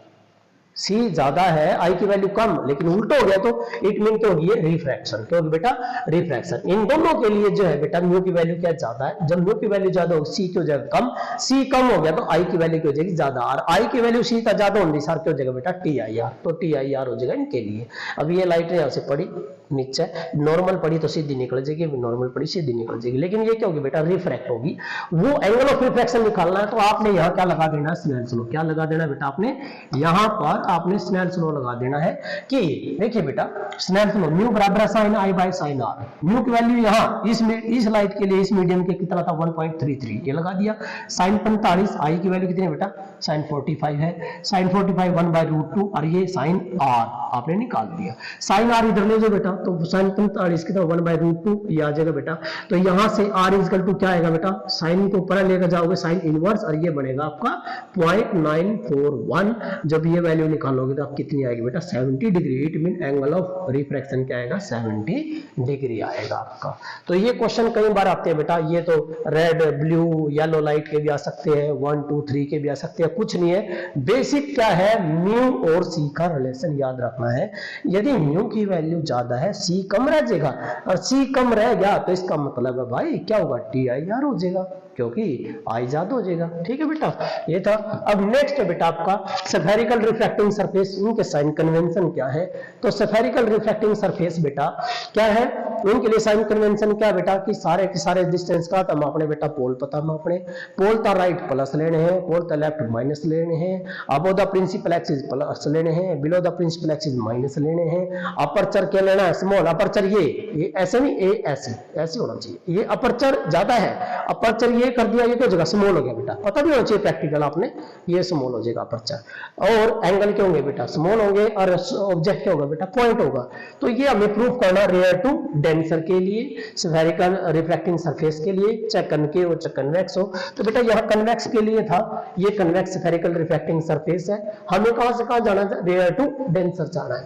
[SPEAKER 1] सी ज्यादा है, आई की वैल्यू कम, लेकिन उल्टा हो गया तो इट मीन क्या होगी, रिफ्रैक्शन। क्या होगी बेटा, रिफ्रैक्शन। इन दोनों के लिए जो है बेटा म्यू की वैल्यू क्या ज्यादा है, जब म्यू की वैल्यू ज्यादा होगी सी की हो जाएगा कम, सी कम हो गया तो आई की वैल्यू क्या हो जाएगी, ज्यादा, और आई की वैल्यू सी का ज्यादा होने सार क्या हो जाएगा बेटा, टी आई आर। तो टी आई आर हो जाएगा इनके लिए। अब ये लाइट यहां से पड़ी नीचे, नॉर्मल पड़ी तो सीधी निकल जाएगी, नॉर्मल पड़ी सीधी निकल जाएगी, लेकिन ये क्या होगी बेटा, रिफ्रैक्ट होगी। वो एंगल ऑफ रिफ्रैक्शन निकालना है तो आपने यहाँ क्या लगा देना, स्नेल्स लॉ। क्या लगा देना बेटा, आपने यहाँ पर आपने स्नेल्स लॉ लगा देना है कि देखिए बेटा, स्नेल्स लॉ म्यू बराबर sine I by sine R. Mu की वैल्यू यहाँ इस लाइट के लिए इस मीडियम के कितना था, 1.33, ये लगा दिया। साइन 45, आई की वैल्यू कितनी है बेटा, साइन 45 है, साइन 45 1/√2, और ये साइन आर आपने निकाल दिया। साइन आर इधर ले जाओ बेटा, तो साइन 45 कितना 1/√2 ये आ जाएगा बेटा। तो यहां से आर इक्वल टू क्या आएगा बेटा, साइन को ऊपर लेकर जाओगे साइन इनवर्स, और ये बनेगा आपका 0.941। जब ये वैल्यू निकालोगे तो आप कितनी आएगी बेटा, 70 degree. It mean angle of refraction क्या आएगा, 70 डिग्री आएगा आपका। तो ये क्वेश्चन कई बार आते हैं बेटा, ये तो रेड ब्लू येलो लाइट के भी आ सकते हैं, 1 2 3 के भी आ सकते हैं, कुछ नहीं है। बेसिक क्या है, म्यू और सी का रिलेशन याद रखना है। यदि म्यू की वैल्यू ज्यादा है सी कम रह जाएगा, और सी कम रह गया तो इसका मतलब है भाई क्या होगा, टी आई आर हो जाएगा, क्योंकि आई ज्यादा हो जाएगा। ठीक है बेटा, ये था। अब नेक्स्ट है बेटा आपका स्फेरिकल रिफ्रैक्टिंग सरफेस, इनके साइन कन्वेंशन क्या है। तो स्फेरिकल रिफ्रैक्टिंग सरफेस बेटा क्या है, इनके लिए साइन कन्वेंशन क्या है बेटा, कि सारे के सारे डिस्टेंस का तो मापने बेटा, पोल पता मापने, पोल द राइट प्लस लेने हैं, पोल द लेफ्ट माइनस लेने हैं, above the principal axis plus लेने हैं, below the principal axis minus लेने हैं। अपर्चर क्या लेना है, स्मॉल अपर्चर, ये ऐसे नहीं, ए ऐसे होना चाहिए। ये अपर्चर ज्यादा है, अपर्चर ये कर दिया, ये तो जगह स्मॉल हो गया बेटा, पता भी होना चाहिए प्रैक्टिकल आपने, ये स्मॉल हो जाएगा अपर्चर। और एंगल क्या होंगे बेटा, स्मॉल होंगे, और ऑब्जेक्ट क्या होगा बेटा, पॉइंट होगा। तो ये हमें प्रूफ करना रेयर टू डेंसर के लिए, स्फेरिकल रिफ्रैक्टिंग सरफेस के लिए, चाहे कनकेव हो चाहे कन्वेक्स हो। तो बेटा यहाँ कन्वेक्स के लिए था, ये कन्वेक्स स्फेरिकल रिफ्रैक्टिंग सरफेस है। हमें कहां से कहां जाना था, रेयर टू डेंसर जाना है।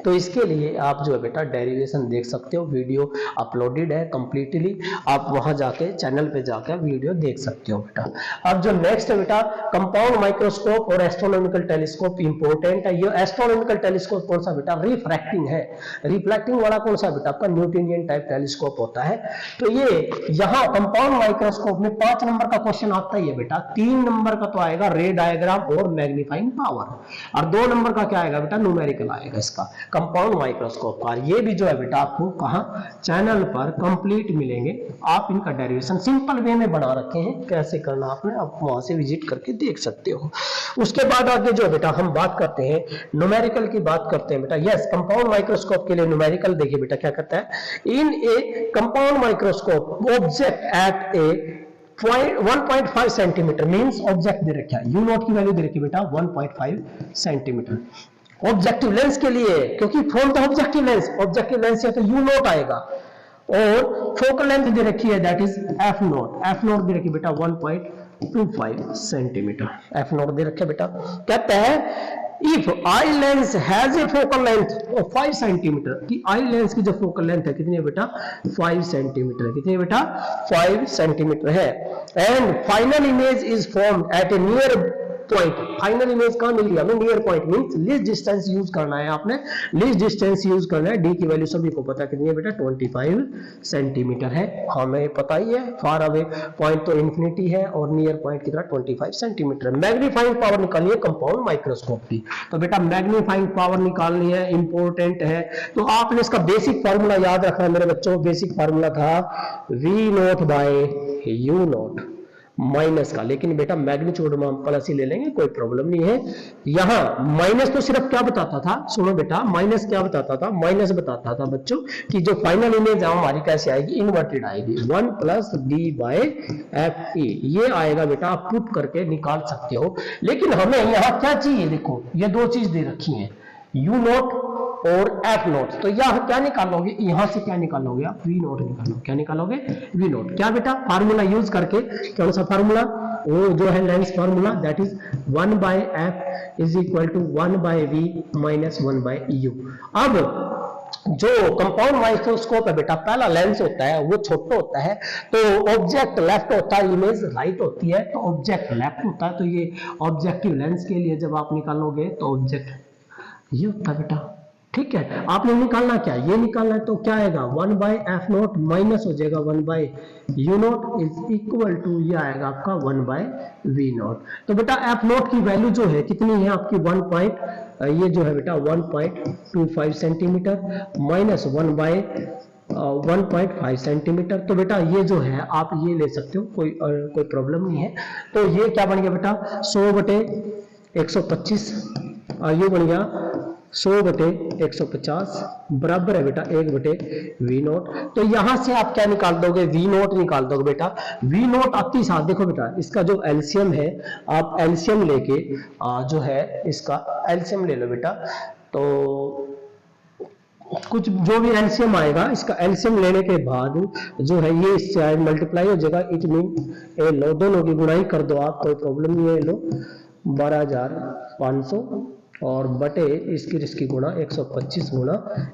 [SPEAKER 1] तो इसके लिए आप जो है बेटा डेरिवेशन देख सकते हो, वीडियो अपलोडेड है कंप्लीटली, आप वहां जाके चैनल पे जाकर वीडियो देख सकते हो बेटा। अब जो नेक्स्ट है बेटा, कंपाउंड माइक्रोस्कोप और एस्ट्रोनॉमिकल टेलीस्कोप इंपॉर्टेंट है। ये एस्ट्रोनॉमिकल टेलीस्कोप कौन सा बेटा, रिफ्रैक्टिंग है। रिफ्लेक्टिंग वाला कौन सा बेटा, आपका न्यूटोनियन टाइप टेलीस्कोप होता है। तो ये यहाँ कंपाउंड माइक्रोस्कोप में 5 नंबर का क्वेश्चन आता ही है बेटा। 3 नंबर का तो आएगा रे डायग्राम और मैग्नीफाइंग पावर, और 2 नंबर का क्या आएगा बेटा, न्यूमेरिकल आएगा इसका कंपाउंड माइक्रोस्कोप पर। ये भी जो है बेटा आपको कहां, चैनल पर कंप्लीट मिलेंगे। आप इनका डेरिवेशन सिंपल वे में बना रखे हैं, कैसे करना आपने, आप वहां से विजिट करके देख सकते हो। उसके बाद आगे जो बेटा हम बात करते हैं न्यूमेरिकल की बात करते हैं बेटा। यस, कंपाउंड माइक्रोस्कोप के लिए न्यूमेरिकल देखिए बेटा क्या करता है, in a compound microscope object at a 1.5 centimetre means object दे रखा है, यू नॉट की वैल्यू दे रखी है बेटा 1.5 सेंटीमीटर। ऑब्जेक्टिव लेंस के लिए, क्योंकि फ्रॉम द ऑब्जेक्टिव लेंस से तो यू नॉट आएगा, और फोकल लेंथ दे रखी है that is F not they रखी बेटा 1.25 सेंटीमीटर एफ नॉट दे रखे बेटा। कहते हैं if eye lens has a focal length of 5 centimetre, कि आई लेंस की जो फोकल लेंथ है कितनी है बेटा, 5 सेंटीमीटर, कितनी है बेटा 5 सेंटीमीटर है। And final image is formed at A near point, final image कहां मिल गया हमें, near point means least distance use करना है आपने, लीस्ट डिस्टेंस यूज करना है। डी की वैल्यू सभी को पता है कितनी है बेटा 25 सेंटीमीटर है, हमें पता ही है। फार अवे पॉइंट तो इंफिनिटी है और नियर पॉइंट कितना 25 सेंटीमीटर। मैग्नीफाइंग पावर निकालिए कंपाउंड माइक्रोस्कोप की, तो बेटा मैग्नीफाइंग पावर निकालनी है, इंपॉर्टेंट है। तो आपने इसका बेसिक फार्मूला याद रखना है मेरे बच्चों। बेसिक फार्मूला था V0 बाय U0, माइनस का, लेकिन बेटा मैग्नीट्यूड में हम प्लस ही ले लेंगे, कोई प्रॉब्लम नहीं है। यहां माइनस तो सिर्फ क्या बताता था, सुनो बेटा, माइनस क्या बताता था, माइनस बताता था बच्चों कि जो फाइनल इमेज हमारी कैसे आएगी, इन्वर्टेड आएगी, 1 plus D by F E, ये आएगा बेटा, आप पुट करके निकाल सकते हो। लेकिन हमें यहाँ क्या चाहिए, देखो ये दो चीज दे रखी है, यू नोट और एफ नोट। तो यह क्या निकालोगे, यहां से क्या निकालोगे आप, वी नोट निकालोगे। क्या निकालोगे, वी नोट। क्या बेटा, फार्मूला यूज करके, कौन सा फार्मूला, वो जो है lens formula, that is 1 by F is equal to 1 by V minus 1 by U. अब जो कंपाउंड माइक्रोस्कोप है बेटा, पहला लेंस होता है वो छोटा होता है, तो ऑब्जेक्ट लेफ्ट होता है, इमेज राइट होती है, तो ऑब्जेक्ट लेफ्ट होता है। तो ये ऑब्जेक्टिव लेंस के लिए जब आप निकालोगे तो ऑब्जेक्ट ये होता है बेटा, ठीक है। आपने निकालना क्या, ये निकालना है, तो क्या आएगा, 1 बाय एफ नोट माइनस हो जाएगा 1 by U naught is equal to, ये आएगा आपका 1 बाय वी नोट। तो बेटा एफ नोट की वैल्यू जो है कितनी है आपकी, ये जो है बेटा 1.25 सेंटीमीटर माइनस 1 बाय 1.5 सेंटीमीटर। तो बेटा ये जो है आप ये ले सकते हो, कोई प्रॉब्लम नहीं है। तो ये क्या बन गया बेटा, 100/125, ये बन गया 100/150 बराबर है बेटा 1/वी नोट। तो यहां से आप क्या निकाल दोगे, वी नोट निकाल दोगे बेटा। वी नोट आपके साथ देखो बेटा, इसका जो एलसीएम है, आप एलसीएम लेके जो है इसका एलसीएम ले लो बेटा। तो कुछ जो भी एलसीएम आएगा, इसका एलसीएम लेने के बाद जो है ये इससे मल्टीप्लाई हो जाएगा, इट मीन ये लो, दोनों की गुणाई कर दो आप, कोई प्रॉब्लम नहीं है। लो 12,500 और बटे इसकी गुणा 125 गुणा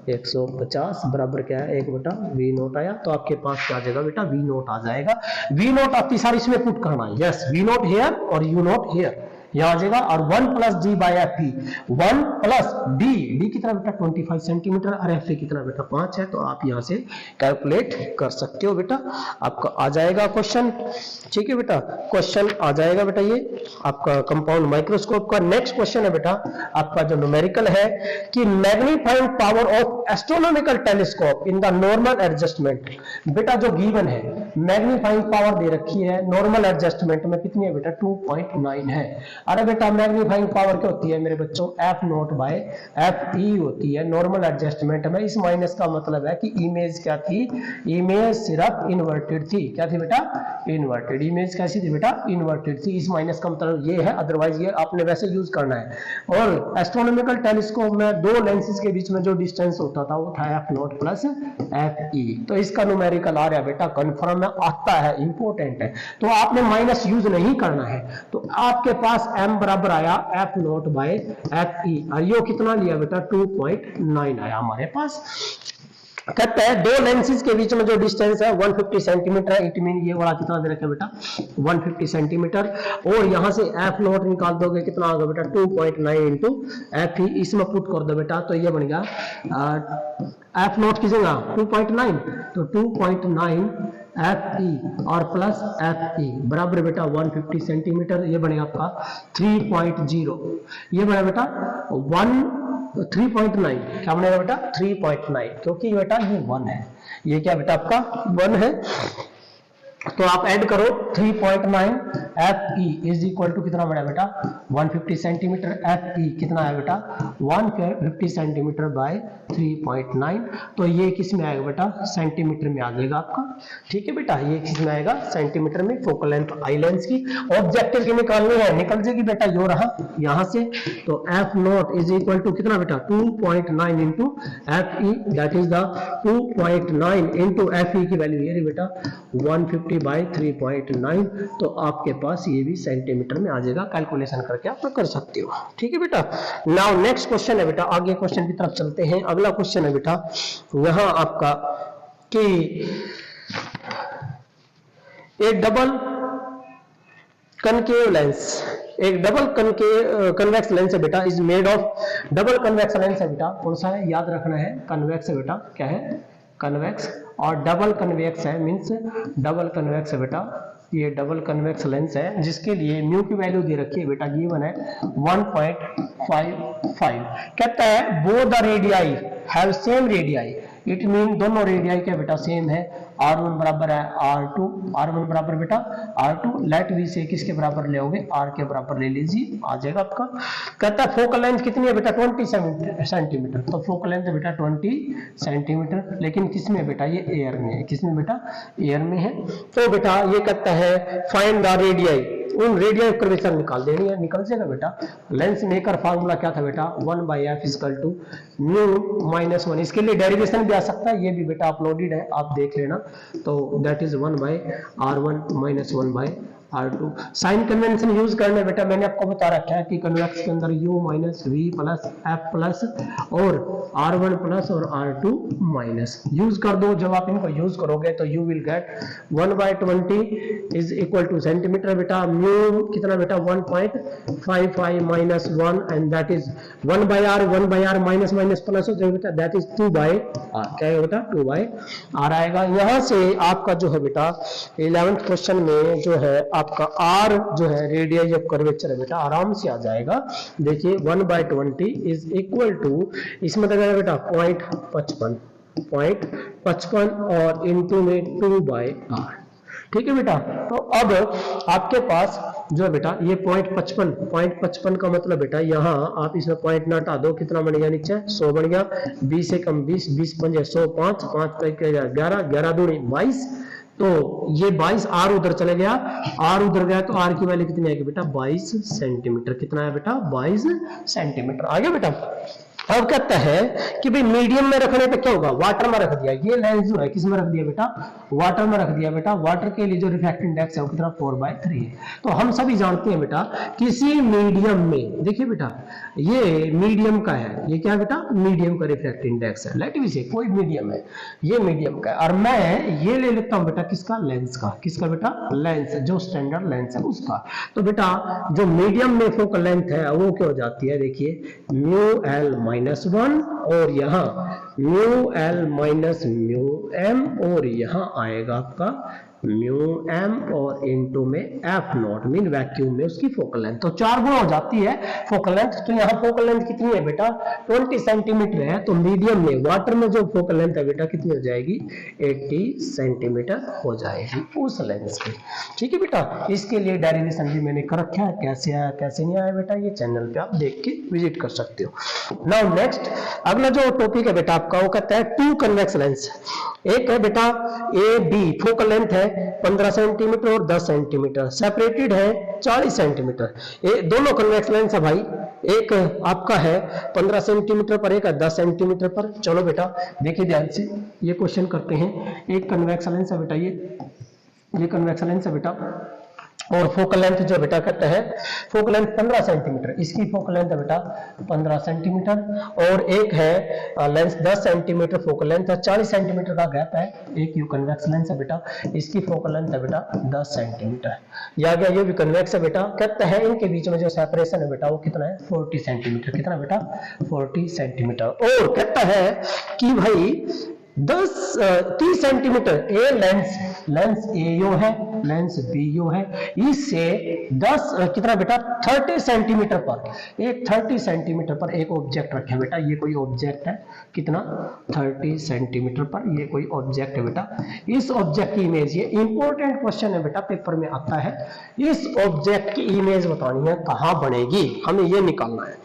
[SPEAKER 1] 150 बराबर क्या है, 1/वी नोट आया। तो आपके पास क्या आ जाएगा बेटा, वी नोट आ जाएगा। वी नोट आपकी सारी इसमें पुट करना है, यस, वी नोट हेयर और यू नोट हेयर, यहां आ जाएगा। और 1 plus D by F P, 1 plus D कितना बेटा 25 सेंटीमीटर, और एफ कितना बेटा 5 है। तो आप यहां से कैलकुलेट कर सकते हो बेटा, आपका आ जाएगा क्वेश्चन, ठीक है बेटा, क्वेश्चन आ जाएगा बेटा ये आपका कंपाउंड माइक्रोस्कोप का। नेक्स्ट क्वेश्चन है बेटा आपका जो न्यूमेरिकल है कि magnifying power of astronomical telescope in the normal adjustment. बेटा जो गिवन है, मैग्नीफाइंग पावर दे रखी है नॉर्मल एडजस्टमेंट में कितनी है बेटा, 2.9 है। अरे बेटा मैग्नीफाइंग पावर क्या होती है मेरे बच्चों, F naught by F E होती है नॉर्मल एडजस्टमेंट में। इस माइनस का मतलब है कि इमेज क्या थी, इमेज सिर्फ इन्वर्टेड थी। क्या थी बेटा, इन्वर्टेड। इमेज कैसी थी बेटा, इन्वर्टेड थी। इस माइनस का मतलब ये है, अदरवाइज ये आपने वैसे यूज करना है। और एस्ट्रोनॉमिकल टेलीस्कोप में दो लेंसेज के बीच में जो डिस्टेंस होता था वो था F note plus F E. तो इसका न्यूमेरिकल आ रहा है बेटा, कंफर्म में आता है, इंपॉर्टेंट है। तो आपने माइनस यूज नहीं करना है। तो आपके पास m बराबर आया F naught by F E, और ये कितना लिया बेटा 2.9 आया हमारे पास। कहते हैं दो लेंसेज के बीच में जो डिस्टेंस है 150 सेंटीमीटर है, इट मीन ये वाला कितना दे रखा है बेटा 150 सेंटीमीटर। और यहां से एफ नोट निकाल दोगे कितना होगा बेटा 2.9 इंटू एफ ई, इसमें पुट कर दो बेटा। तो ये बन गया एफ नोट की जगह 2.9, तो 2.9 एफ ई और प्लस एफ ई बराबर बेटा 150 सेंटीमीटर। ये बनेगा आपका 3.0, ये बनेगा बेटा 3.9, क्या बनेगा बेटा 3.9, क्योंकि बेटा ये 1 है, ये क्या बेटा आपका 1 है। तो आप ऐड करो 3.9 F E is equal to कितना बना बेटा 150 सेंटीमीटर, एफ ई कितना है बेटा 150 सेंटीमीटर बाय 3.9। तो ये किस में आएगा बेटा सेंटीमीटर में आ जाएगा आपका, ठीक है बेटा। ये किस में आएगा सेंटीमीटर में। फोकल लेंथ आई लेंस की ऑब्जेक्टिव की निकालनी है, निकल जाएगी बेटा यो रहा यहां से। तो F naught is equal to कितना बेटा 2.9 into F E, that is the 2.9 into F E की वैल्यू ये रही बेटा 150 बाय 3.9। तो आपके पास ये भी सेंटीमीटर में आ जाएगा, कैलकुलेशन करके आप कर सकते हो, ठीक है बेटा। नाउ नेक्स्ट क्वेश्चन है बेटा, आगे क्वेश्चन की तरफ चलते हैं। अगला क्वेश्चन है बेटा यहां आपका कि एक डबल कनकेव लेंस, एक डबल कन्वेक्स लेंस है बेटा, is made of double convex lens है बेटा। कौन सा है याद रखना है, कन्वेक्स है बेटा, क्या है कन्वेक्स, और डबल कन्वेक्स है मींस डबल कन्वेक्स है बेटा। ये डबल कन्वेक्स लेंस है जिसके लिए म्यू की वैल्यू दे रखी है बेटा, गिवन है 1.55। कहता है both the radii have same radii, it mean दोनों रेडियाई क्या बेटा सेम है, R1 बराबर है R2, R1 बराबर बेटा R2, लेट वी से किसके बराबर ले आओगे, R के बराबर ले लीजिए, आ जाएगा आपका। कहता है फोकल लेंथ कितनी है बेटा 20 सेंटीमीटर, तो फोकल लेंथ बेटा 20 सेंटीमीटर, लेकिन किसमें बेटा ये एयर में है, किसमें बेटा एयर में है। तो बेटा ये कहता है फाइंड द रेडियाई, उन रेडियल कर्वेचर निकाल देनी है, निकल जाएगा बेटा। लेंस मेकर फार्मूला क्या था बेटा 1/f equal to mu minus 1, इसके लिए डेरिवेशन भी आ सकता है, ये भी बेटा अपलोडेड है, आप देख लेना। तो that is 1/r1 minus 1/r2। Sign convention use करना है बेटा, मैंने आपको बता रखा है कि कन्वेक्स के अंदर u minus v plus f plus और r1 प्लस और r2 माइनस यूज कर दो। जब आप इनको यूज करोगे तो you will get 1/20 is equal two centimetre बेटा, म्यू कितना बेटा 1.55 minus 1 and that is 1/r minus minus plus हो जाएगा बेटा, दैट इज 2/r, क्या है बेटा 2/r आएगा। यहां से आपका जो है बेटा 11th क्वेश्चन में जो है आपका r जो है रेडियस ऑफ कर्वेचर है बेटा आराम से आ जाएगा। देखिए 1/20 इज इक्वल टू, इसमें तो बेटा 0.55 और इनटू में 2/r, ठीक है बेटा। तो अब आपके पास जो है बेटा ये 0.55 का मतलब बेटा यहाँ आप इसमें पॉइंट ना हटा दो, कितना बन गया नीचे 100 बन गया, 20 से कम 20, 20 पंजे 100, 5 5 11, 11 दूनी 22, तो ये 22 आर उधर चले गया, आर उधर गया तो आर की वैल्यू कितनी आएगी बेटा 22 सेंटीमीटर, कितना है बेटा 22 सेंटीमीटर आ गया बेटा। अब कहता है कि भाई मीडियम में रखने पे क्या होगा, वाटर में रख दिया, ये लेंस जो है किस में रख दिया बेटा वाटर में रख दिया बेटा, वाटर के लिए जो रिफ्रैक्टिव इंडेक्स है वो कितना 4/3 है। तो हम सभी जानते हैं बेटा किसी मीडियम में, देखिए बेटा ये मीडियम का है, ये क्या बेटा मीडियम का रिफ्रैक्टिव इंडेक्स है, लेट मी से कोई मीडियम है, ये मीडियम का है और मैं ये ले लेता हूं बेटा किसका लेंस का, किसका बेटा लेंस जो स्टैंडर्ड लेंस है उसका। तो बेटा जो मीडियम में फोकल लेंथ है वो क्या हो जाती है, देखिए म्यू एल माइनस 1 और यहाँ mu L minus mu M और यहाँ आएगा आपका म्यू एम और इनटू में एफ नॉट मीन वैक्यूम में उसकी फोकल लेंथ, तो 4 गुना हो जाती है फोकल लेंथ। तो यहाँ फोकल लेंथ कितनी है बेटा 20 सेंटीमीटर है, तो मीडियम में वाटर में जो फोकल लेंथ है बेटा कितनी हो जाएगी 80 सेंटीमीटर हो जाएगी उस लेंस की, ठीक है बेटा। इसके लिए डेरिवेशन भी मैंने कर रखा है, कैसे आया कैसे नहीं आया बेटा ये चैनल पे आप देख के विजिट कर सकते हो। नाउ नेक्स्ट अगला जो टॉपिक है बेटा आपका वो कहता है 2 कन्वेक्स लेंस, एक है बेटा ए बी, फोकल लेंथ है 15 सेंटीमीटर और 10 सेंटीमीटर, सेपरेटेड है 40 सेंटीमीटर, ये दोनों कन्वेक्स लेंस है भाई, एक आपका है 15 सेंटीमीटर पर, एक है 10 सेंटीमीटर पर। चलो बेटा देखिए ध्यान से ये क्वेश्चन करते हैं, एक कन्वेक्स लेंस है बेटा ये कन्वेक्स लेंस है बेटा और फोकल लेंथ जो बेटा कहता है फोकल लेंथ 15 सेंटीमीटर, इसकी फोकल लेंथ है बेटा 15 सेंटीमीटर और एक है लेंस 10 सेंटीमीटर फोकल लेंथ है, 40 सेंटीमीटर का गैप है, एक यू कन्वेक्स लेंस है बेटा, इसकी फोकल लेंथ है बेटा 10 सेंटीमीटर। या गया ये भी कन्वेक्स है बेटा, कहता है इनके बीच में जो सेपरेशन है बेटा वो कितना है 40 सेंटीमीटर, कितना बेटा 40 सेंटीमीटर। और कहता है कि भाई 30 सेंटीमीटर ए लेंस ए यो है, लेंस बी यो है, इससे 10 कितना बेटा 30 सेंटीमीटर पर, एक 30 सेंटीमीटर पर एक ऑब्जेक्ट रखे बेटा, ये कोई ऑब्जेक्ट है कितना 30 सेंटीमीटर पर ये कोई ऑब्जेक्ट है बेटा। इस ऑब्जेक्ट की इमेज, ये इंपॉर्टेंट क्वेश्चन है बेटा पेपर में आता है, इस ऑब्जेक्ट की इमेज बतानी है कहां बनेगी, हमें ये निकालना है।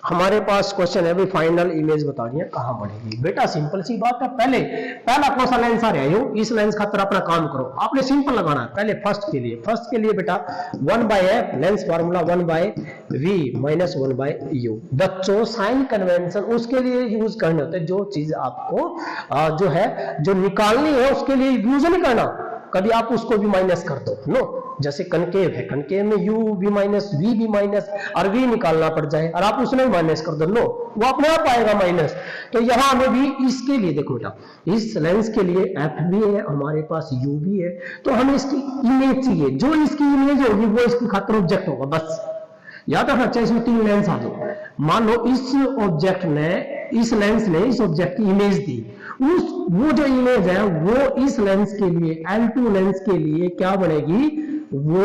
[SPEAKER 1] हमारे पास क्वेश्चन है भाई फाइनल इमेज बतानी है कहां बनेगी। बेटा सिंपल सी बात है, पहला कौन सा लेंस आ रहा है इस लेंस खातर अपना काम करो, आपने सिंपल लगाना है पहले फर्स्ट के लिए बेटा 1/f lens formula 1/v minus 1/u। बच्चों साइन कन्वेंशन उसके लिए यूज करने होते हैं, जो चीज आपको जो है जो निकालनी है उसके लिए यूज नहीं करना, कभी आप उसको भी माइनस कर दो नो, जैसे कनकेव है, कनकेव में u भी माइनस v भी माइनस और v निकालना पड़ जाए और आप उसमें माइनस कर दो लो, वो अपने आप आएगा माइनस। तो यहां हमें भी इसके लिए देखो बेटा इस लेंस के लिए f भी है हमारे पास u भी है, तो हमें इसकी इमेज चाहिए, जो इसकी इमेज होगी वो इसकी खातिर ऑब्जेक्ट होगा। बस याद रखना चाहिए इसमें 3 लेंस आ दो, मान लो इस ऑब्जेक्ट ने इस लेंस ने इस ऑब्जेक्ट की इमेज दी, वो जो इमेज है वो इस लेंस के लिए L2 लेंस के लिए क्या बनेगी वो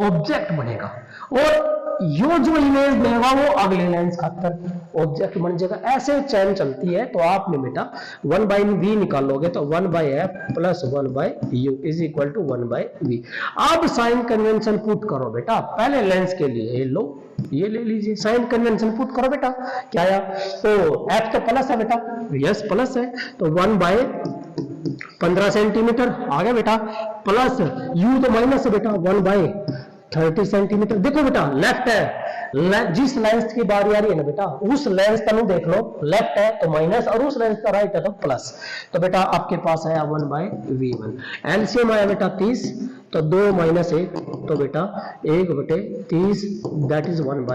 [SPEAKER 1] ऑब्जेक्ट बनेगा। और यो जो इमेज देगा वो अगले लेंस खातर ऑब्जेक्ट बन जाएगा। ऐसे चैन चलती है। तो आपने बेटा 1/v निकालोगे तो 1/f plus 1/u is equal to 1/v। अब साइन कन्वेंशन पुट करो बेटा, पहले लेंस के लिए लो ये ले लीजिए, साइन कन्वेंशन पुट करो बेटा, क्या आया? तो f तो प्लस है बेटा, यस प्लस है, तो 1/15 सेंटीमीटर आ गया बेटा, प्लस u तो माइनस है बेटा 1/30 सेंटीमीटर। देखो बेटा लेफ्ट है, जिस लेंस की बारी आ रही है ना बेटा उस लेंस का देख लो, लेफ्ट है तो माइनस और उस लेंस का राइट है तो प्लस। तो बेटा आपके पास आया 1/v1। एलसीएम आया बेटा 30, तो 2 माइनस 1 तो बेटा 1/30 दैट इज 1/v।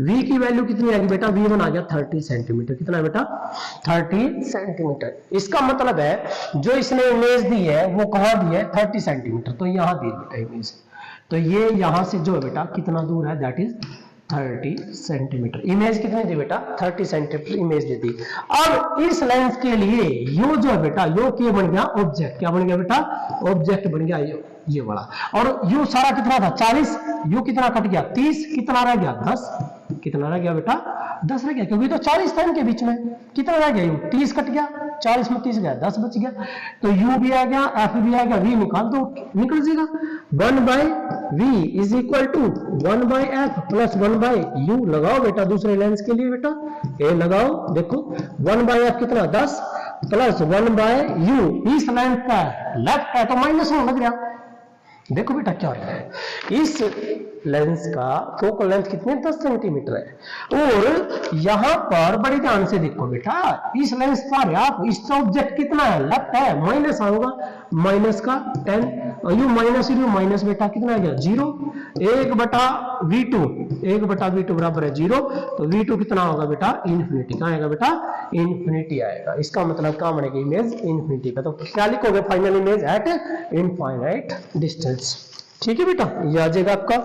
[SPEAKER 1] v की वैल्यू कितनी आ गई बेटा? v1 आ गया 30 सेंटीमीटर। कितना बेटा? 30 सेंटीमीटर। इसका मतलब है जो इसने इमेज दी है वो कहां दी है? 30 सेंटीमीटर। तो यहां दी बेटा इमेज, तो ये यहां से जो है बेटा कितना दूर है? That is 30 centimetre. इमेज कितनी दी बेटा? 30 सेंटीमीटर इमेज दे दी। अब इस लेंस के लिए यो जो है बेटा, यो क्या बन गया? ऑब्जेक्ट। क्या बन गया बेटा? ऑब्जेक्ट बन गया ये वाला। और यू सारा कितना था? 40, यू कितना कट गया? 30, कितना रह गया? 10। कितना रह गया बेटा? 10 रह गया, क्योंकि तो 40 था इनके बीच में। कितना रह गया? यू 30 कट गया, 40 में 30 गया, 10 बच गया। तो u भी आ गया, f भी आ गया, v निकाल दो, निकल जाएगा। 1/v is equal to 1/f plus 1/u। लगाओ बेटा दूसरे लेंस के लिए बेटा, ए लगाओ, देखो 1/f कितना? 10 प्लस 1/u। इस लेंस का लेफ्ट है तो माइनस होने लग गया। देखो बेटा क्या हो रहा है, इस लेंस का फोकल लेंथ कितने? 10 सेंटीमीटर है। और यहां पर बड़ी ध्यान से देखो बेटा, इस लेंस पर आप इसका ऑब्जेक्ट कितना है? लेफ्ट है, माइनस आऊंगा, माइनस का 10 और यू माइनस बेटा कितना आ गया? 0। 1/v2, 1/v2 बराबर है 0। तो v2 कितना होगा बेटा? इन्फिनिटी। कहां आएगा बेटा? इन्फिनिटी आएगा। इसका मतलब क्या बनेगा? इमेज इन्फिनिटी का। तो क्या लिखोगे? Final image at infinite distance. ठीक है बेटा, ये आ जाएगा आपका।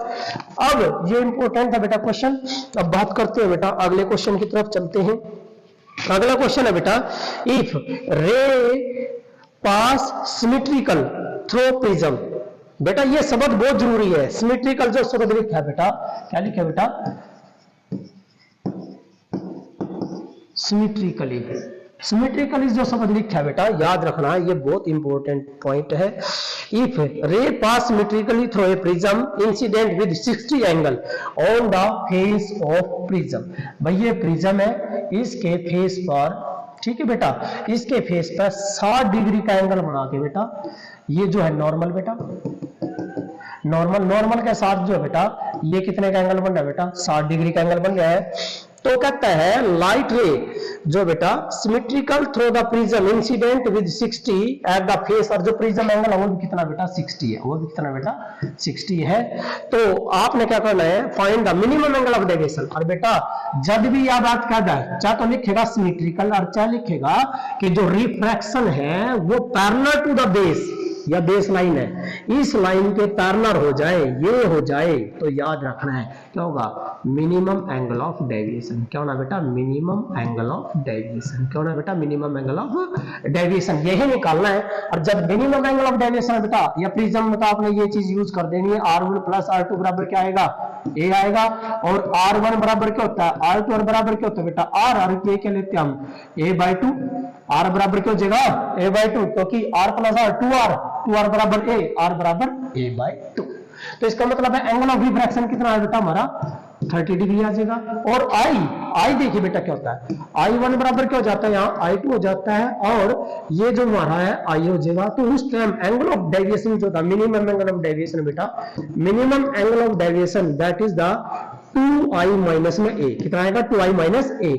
[SPEAKER 1] अब ये इंपॉर्टेंट था बेटा क्वेश्चन। अब बात करते हैं बेटा अगले क्वेश्चन की तरफ चलते हैं। अगला क्वेश्चन है बेटा, if ray pass symmetrical through prism. बेटा ये शब्द बहुत जरूरी है। सिमेट्रिकल जो शब्द लिखा है बेटा, क्या लिखा है बेटा? सिमेट्रिकली। सिमेट्रिकली जो शब्द लिखा है बेटा याद रखना, ये बहुत इंपॉर्टेंट पॉइंट है। If ray pass symmetrically through a prism incident with 60 angle on the face of prism. भाई ये प्रिज्म है, इसके फेस पर, ठीक है बेटा, इसके फेस पर 60 डिग्री का एंगल बना के बेटा, ये जो है नॉर्मल बेटा, नॉर्मल के साथ जो है बेटा ये कितने का एंगल बन रहा है बेटा? 60 डिग्री का एंगल बन गया है। तो कहता है लाइट रे जो बेटा symmetrical through the prism incident with 60 at the face, और जो प्रिज्म एंगल है वो भी कितना बेटा? 60 है। वो भी कितना बेटा? 60 है। तो आपने क्या करना है? Find the minimum angle of deviation. और बेटा जब भी यह बात कह जाए, चाहे तो लिखेगा सिमेट्रिकल और चाहे लिखेगा कि जो रिफ्रैक्शन है वो पैरेलल टू द बेस या बेस लाइन है, इस लाइन के पैरेलल हो जाए, ये हो जाए, तो याद रखना है क्या होगा? Minimum angle of deviation. क्या होना बेटा? Minimum angle of deviation. क्या होना बेटा? मिनिमम एंगल ऑफ डेविएशन, यही निकालना है। और जब मिनिमम एंगल ऑफ डेविएशन बेटा या प्रिज्म में, तो आपने ये चीज यूज कर देनी है। R1 प्लस R2 बराबर क्या आएगा? ए आएगा। और R1 बराबर क्या होता है? R2 बराबर क्या होता है बेटा? R के क्या लेते हैं हम? A/2। R बराबर क्यों जगह? A/2, क्योंकि R प्लस R 2R बराबर A, R बराबर A/2। तो इसका मतलब है एंगल ऑफ रिफ्रैक्शन कितना है बेटा हमारा? 30 डिग्री आ जाएगा। और I देखिए बेटा क्या होता है? I1 बराबर क्या हो जाता है? यहाँ I2 हो जाता है, और ये जो हमारा है I हो जाएगा। तो उस टाइम एंगल ऑफ डेविएशन जो था, मिनिमम एंगल ऑफ डेविएशन बेटा, minimum angle of deviation that is the 2i minus में a। कितना आएगा? 2i minus a।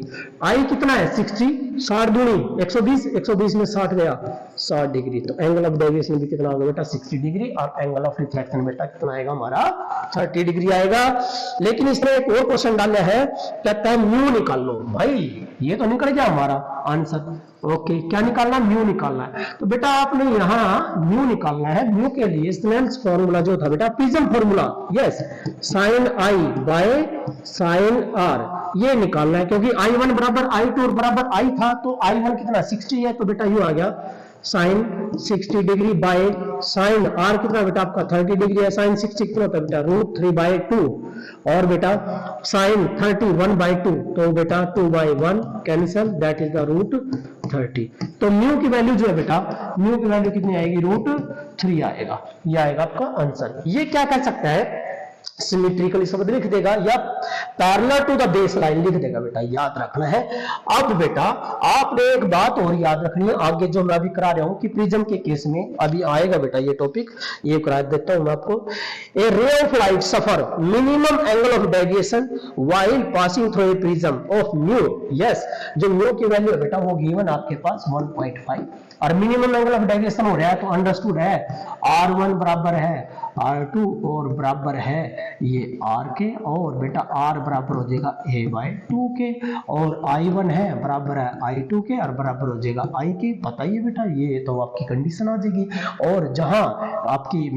[SPEAKER 1] i कितना है? 60, 60 दूनी 120, 120 में 60 गया, 60 डिग्री। तो एंगल ऑफ डेविएशन भी कितना होगा बेटा? 60 डिग्री। और एंगल ऑफ रिफ्लेक्शन बेटा कितना आएगा हमारा? 30 डिग्री आएगा। लेकिन इसने एक और क्वेश्चन डाला है, कहता है म्यू निकाल लो। भाई ये तो निकल गया हमारा आंसर। ओके, क्या निकालना? म्यू निकालना है। तो बेटा आपने यहाँ म्यू निकालना है। म्यू के लिए स्नेल्स फॉर्मूला जो था बेटा, prism formula, yes, sine I by sine R, ये निकालना है। क्योंकि I1 बराबर I2 बराबर I था, तो I1 कितना? 60 है, तो बेटा यू आ गया sine 60 degree by sine R कितना बेटा आपका 30 डिग्री है, साइन 60 कितना होता है बेटा √3/2 और बेटा साइन 31/2 तो बेटा 2/1 कैंसिल, दैट इज द √30। तो म्यू की वैल्यू जो है बेटा, म्यू की वैल्यू कितनी आएगी √3 आएगा, ये आएगा आपका आंसर। ये क्या कर सकता है, सिमेट्रिकली शब्द लिख देगा या parallel to the base line लिख देगा बेटा, याद रखना है। अब बेटा आपने एक बात और याद रखनी है, आगे जो मैं अभी करा रहा हूं कि प्रिज्म के केस में अभी आएगा बेटा ये टॉपिक, ये करा देता हूं मैं आपको। A ray of light suffer minimum angle of deviation while passing through a prism of mu. Yes, जो म्यू की वैल्यू है बेटा वो गिवन आपके पास 1.5 और मिनिमम एंगल ऑफ डेविएशन हो रहा है तो अंडरस्टूड है R1 बराबर है R2 और बराबर है ये R के, और बेटा R बराबर हो जाएगा A/2 के, और I1 है बराबर है I2 के और बराबर हो जाएगा I के। बताइए बेटा, ये तो आपकी कंडीशन आ जाएगी। और जहां आपकी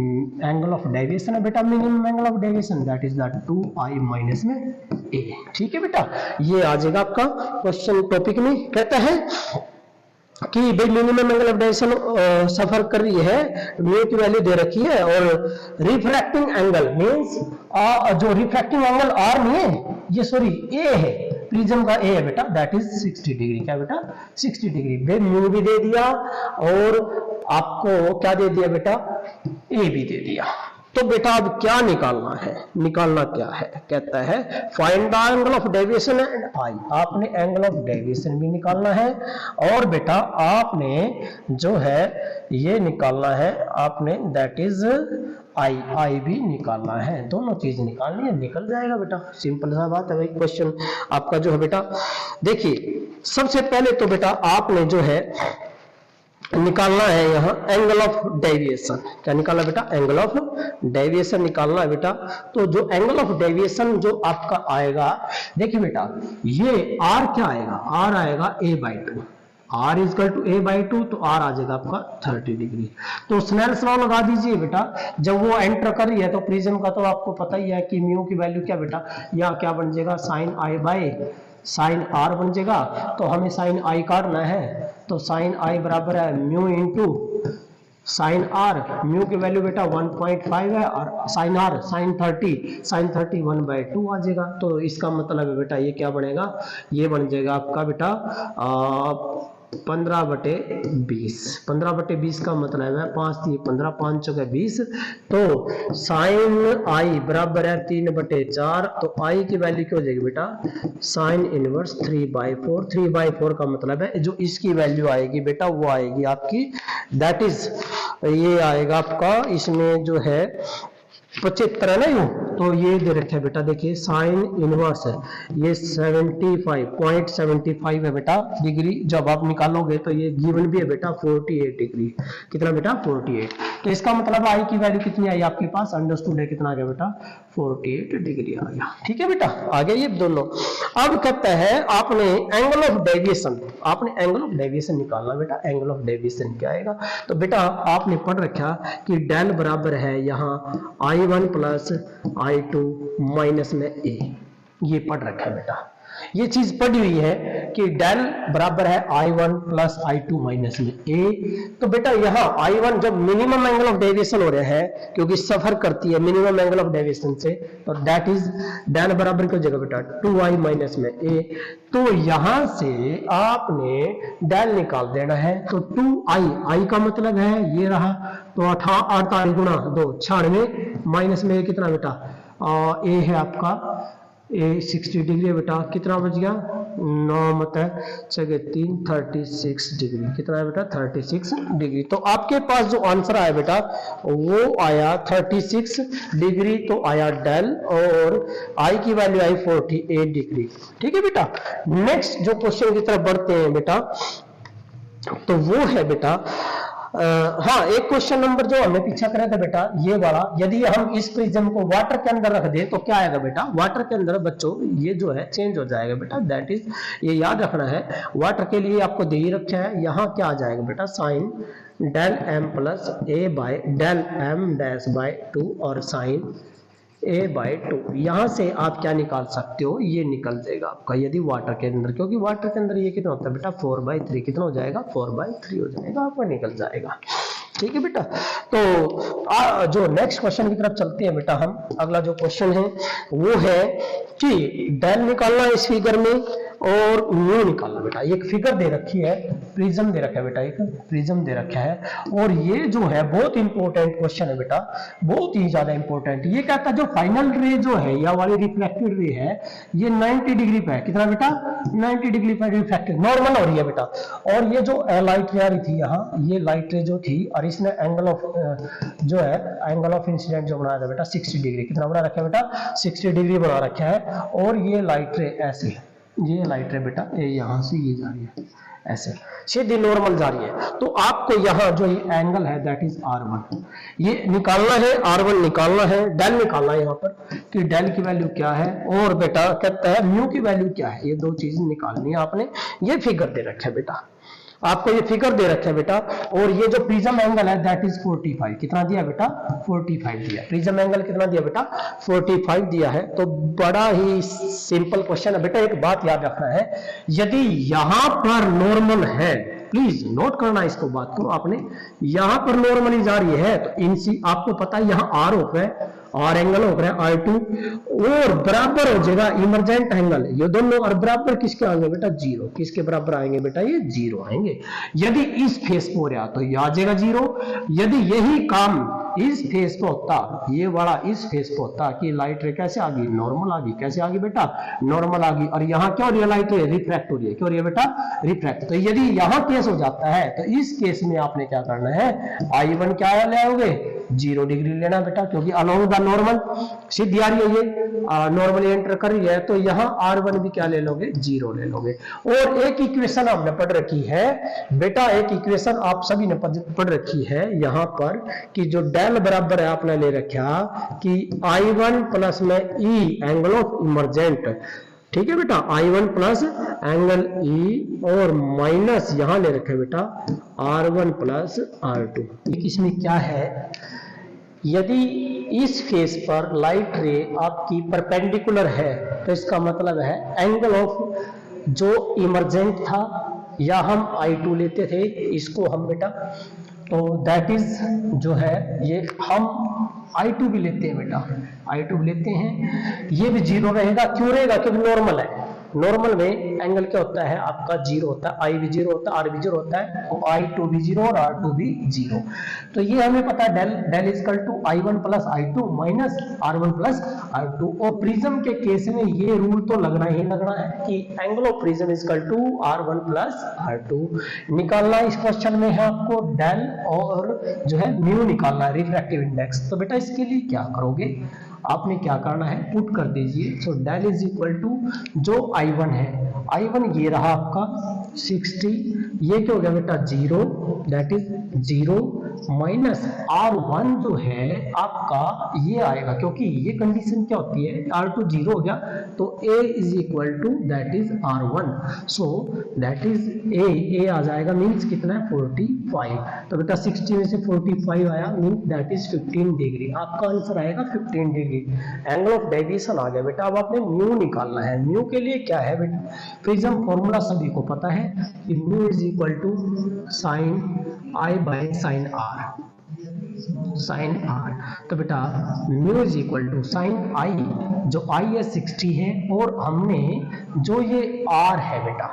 [SPEAKER 1] एंगल ऑफ डेविएशन है बेटा, minimum angle of deviation that is the 2I minus में A। ठीक है बेटा, ये आ जाएगा आपका क्वेश्चन टॉपिक में। कहता है कि भाई मिनिमम एंगल ऑफ डेविएशन सफर कर रही है, म्यू की वैल्यू दे रखी है, और रिफ्रैक्टिंग एंगल मींस जो रिफ्रैक्टिंग एंगल आर नहीं है, ये सॉरी ए है, प्रिज्म का ए है बेटा, दैट इज 60 डिग्री। क्या बेटा 60 डिग्री। म्यू भी दे दिया और आपको क्या दे दिया बेटा, ए भी दे दिया। तो बेटा अब क्या निकालना है, निकालना क्या है, कहता है find the angle of deviation and I. आपने एंगल ऑफ डेविएशन भी निकालना है और बेटा आपने जो है ये निकालना है आपने, दैट इज आई भी निकालना है। दोनों चीज निकालनी है, निकल जाएगा बेटा, सिंपल सा बात है भाई। क्वेश्चन आपका जो है बेटा, देखिए सबसे पहले तो बेटा आपने जो है निकालना है यहाँ एंगल ऑफ डेविएशन। क्या निकालना बेटा, एंगल ऑफ डेविएशन निकालना है बेटा। तो जो एंगल ऑफ डेविएशन जो आपका आएगा, देखिए बेटा ये R क्या आएगा, R आएगा A/2, R equal to A/2, तो R आ जाएगा आपका 30 डिग्री। तो स्नेल्स लॉ लगा दीजिए बेटा, जब वो एंटर कर रही है तो प्रिज्म का तो आपको पता ही है कि म्यू की वैल्यू क्या बेटा, या क्या बन जाएगा sine I by sine R बन जाएगा। तो हमें साइन I काटना है, तो साइन I बराबर है mu into sine R। Mu की वैल्यू बेटा 1.5 है और साइन R साइन 30 1/2 आ जाएगा। तो इसका मतलब है बेटा ये क्या बनेगा, ये बन जाएगा आपका बेटा 15/20। 15/20 का मतलब है 5 3 15 5 चौके 20। तो साइन I बराबर है 3/4। तो I की वैल्यू क्या हो जाएगी बेटा, साइन इनवर्स 3/4। 3/4 का मतलब है जो इसकी वैल्यू आएगी बेटा वो आएगी आपकी, दैट इज ये आएगा आपका, इसमें जो है 75 है ना यूं, तो ये दे रखा है बेटा, देखिए साइन इनवर्स है ये 75.75 है बेटा डिग्री। जब आप निकालोगे तो ये गिवन भी है बेटा 48 डिग्री। कितना बेटा 48। तो इसका मतलब आई की वैल्यू कितनी आई आपके पास, अंडरस्टूड है कितना आ गया बेटा 48 डिग्री आ गया। ठीक है बेटा, आ गया ये दोनों। अब कहता है आपने एंगल ऑफ डेविएशन, आपने एंगल ऑफ डेविएशन निकालना बेटा। एंगल ऑफ डेविएशन क्या आएगा, तो बेटा आपने पढ़ रखा कि डेल बराबर है यहाँ I1 प्लस I2 माइनस में A, ये पढ़ रखा है बेटा। ये चीज पढ़ी हुई है कि डेल बराबर है I1 प्लस I2 माइनस में A। तो बेटा यहाँ I1 जब मिनिमम एंगल ऑफ डेविएशन हो रहा है, क्योंकि सफर करती है मिनिमम एंगल ऑफ डेविएशन से, तो दैट इज डेल बराबर क्या हो जाएगा बेटा 2I माइनस में A। तो यहां से आपने डेल निकाल देना है। तो 2I का मतलब है ये रहा, तो 48 गुणा 2 96 माइनस में कितना बेटा A है आपका A 60 डिग्री बेटा, कितना बच गया 9 मतलब 3 36 डिग्री। कितना है बेटा 36 डिग्री। तो आपके पास जो आंसर आया बेटा वो आया 36 डिग्री, तो आया डेल, और आई की वैल्यू आई 48 डिग्री। ठीक है बेटा, नेक्स्ट जो क्वेश्चन की तरफ बढ़ते हैं बेटा, तो वो है बेटा हाँ एक क्वेश्चन नंबर जो हमने पीछा करा था बेटा ये वाला, यदि हम इस प्रिज्म को वाटर के अंदर रख दें तो क्या आएगा बेटा, वाटर के अंदर बच्चों ये जो है चेंज हो जाएगा बेटा, दैट इज ये याद रखना है। वाटर के लिए आपको दे ही रखा है, यहाँ क्या आ जाएगा बेटा sine del m plus A by del m dash by 2 और साइन A/2। यहां से आप क्या निकाल सकते हो, ये निकल जाएगा आपका यदि वाटर के अंदर, क्योंकि वाटर के अंदर ये कितना होता है बेटा 4/3, कितना हो जाएगा 4/3 हो जाएगा, आपका निकल जाएगा। ठीक है बेटा। तो जो नेक्स्ट क्वेश्चन की तरफ चलते हैं बेटा हम, अगला जो क्वेश्चन है वो है कि डेल निकालना है इस फिगर में और म्यू निकालना। बेटा एक फिगर दे रखी है, प्रिज्म दे रखा है बेटा, एक प्रिज्म दे रखा है और ये जो है बहुत इंपॉर्टेंट क्वेश्चन है बेटा, बहुत ही ज्यादा इंपॉर्टेंट। ये कहता है जो फाइनल रे जो है या वाली रिफ्लेक्टेड रे है ये 90 डिग्री पे है, कितना बेटा 90 डिग्री पे रिफ्लेक्टेड नॉर्मल हो रही है बेटा। और ये जो लाइट रे आ रही थी यहाँ, ये लाइट रे जो थी और इसने एंगल ऑफ जो है एंगल ऑफ इंसिडेंट जो बनाया था बेटा 60 डिग्री, कितना बना रखा है बेटा 60 डिग्री बना रखा है। और ये लाइट रे ऐसे, ये लाइट रे बेटा ये यहां से ये जा रही है ऐसे सीधी नॉर्मल जा रही है। तो आपको यहाँ जो ये एंगल है दैट इज R1, ये निकालना है, R1 निकालना है, डेल निकालना है यहाँ पर कि डेल की वैल्यू क्या है और बेटा कहता है म्यू की वैल्यू क्या है। ये दो चीजें निकालनी है आपने। ये फिगर दे रखा है बेटा, आपको ये फिगर दे रखा है बेटा। और ये जो प्रिज्म एंगल है दैट इज 45, कितना दिया बेटा 45 दिया। प्रिज्म एंगल कितना दिया बेटा 45 दिया है। तो बड़ा ही सिंपल क्वेश्चन है बेटा। एक बात याद रखना है, यदि यहां पर नॉर्मल है, प्लीज नोट करना इसको, बात को आपने, यहां पर नॉर्मली जा रही है तो इनसी आपको पता है यहां आर होता है, आर एंगल हो रहा है R2 और बराबर हो जाएगा इमरजेंट एंगल, ये दोनों और बराबर किसके आएंगे बेटा 0, किसके बराबर आएंगे बेटा ये 0 आएंगे। यदि इस फेस पे हो रहा तो ये आ जाएगा 0। यदि यही काम इस फेस पे होता, ये वाला इस फेस पे होता कि लाइट रे कैसे आ गई नॉर्मल आ गई, कैसे आ गई बेटा नॉर्मल आ गई। और यहाँ क्या हो रही है लाइट रे रिफ्रैक्ट हो रही है, क्यों हो रही है बेटा रिफ्रैक्ट। तो यदि यहाँ केस हो जाता है तो इस केस में आपने क्या करना है, I1 क्या ले आओगे 0 डिग्री लेना बेटा, क्योंकि अलोंग द नॉर्मल सीधी आ रही है, ये नॉर्मली एंटर कर रही है। तो यहाँ R1 भी क्या ले लोगे 0 ले लोगे। और एक इक्वेशन आपने पढ़ रखी है बेटा, एक इक्वेशन आप सभी ने पढ़ रखी है यहाँ पर कि जो डेल बराबर है आपने ले रखा कि I1 प्लस में E एंगल ऑफ इमरजेंट, ठीक है बेटा I1 प्लस एंगल E और माइनस यहां ले रखे बेटा R1 प्लस R2। इसमें क्या है, यदि इस फेस पर लाइट रे आपकी परपेंडिकुलर है तो इसका मतलब है एंगल ऑफ जो इमरजेंट था, या हम I2 लेते थे इसको हम बेटा, तो दैट इज जो है ये हम I2 भी लेते हैं बेटा, I2 भी लेते हैं, ये भी 0 रहेगा। क्यों रहेगा, क्योंकि नॉर्मल है। नॉर्मल में एंगल क्या होता है आपका 0 होता है, I भी 0 होता है, R भी 0 होता है, तो I2 भी 0 और R2 भी 0। तो ये हमें पता है del is equal to I1 plus I2 minus R1 plus R2। और प्रिज्म के केस में ये रूल तो लगना ही लगना है कि angle of prism is equal to R1 plus R2। निकालना इस क्वेश्चन में है आपको डेल और जो है म्यू निकालना है, रिफ्रैक्टिव इंडेक्स। तो बेटा इसके लिए क्या करोगे, आपने क्या करना है पुट कर दीजिए। So del is equal to जो I1 है, I1 ये रहा आपका 60, ये क्या हो गया बेटा 0, दैट इज 0 माइनस R1 जो है आपका ये आएगा, क्योंकि ये कंडीशन क्या होती है R2 0 हो गया तो A is equal to that is R1। So that is A आ जाएगा मीन्स कितना है 45। तो बेटा 60 में से 45 आया मीन्स दैट इज 15 डिग्री, आपका आंसर आएगा 15 डिग्री। एंगल ऑफ डेविएशन आ गया बेटा। अब आपने म्यू निकालना है। म्यू के लिए क्या है बेटा, प्रिज्म फॉर्मूला सभी को पता है कि mu is equal to sine I by sine R, sine R। तो बेटा mu is equal to sine I, जो I है 60 है और हमने जो ये R है बेटा,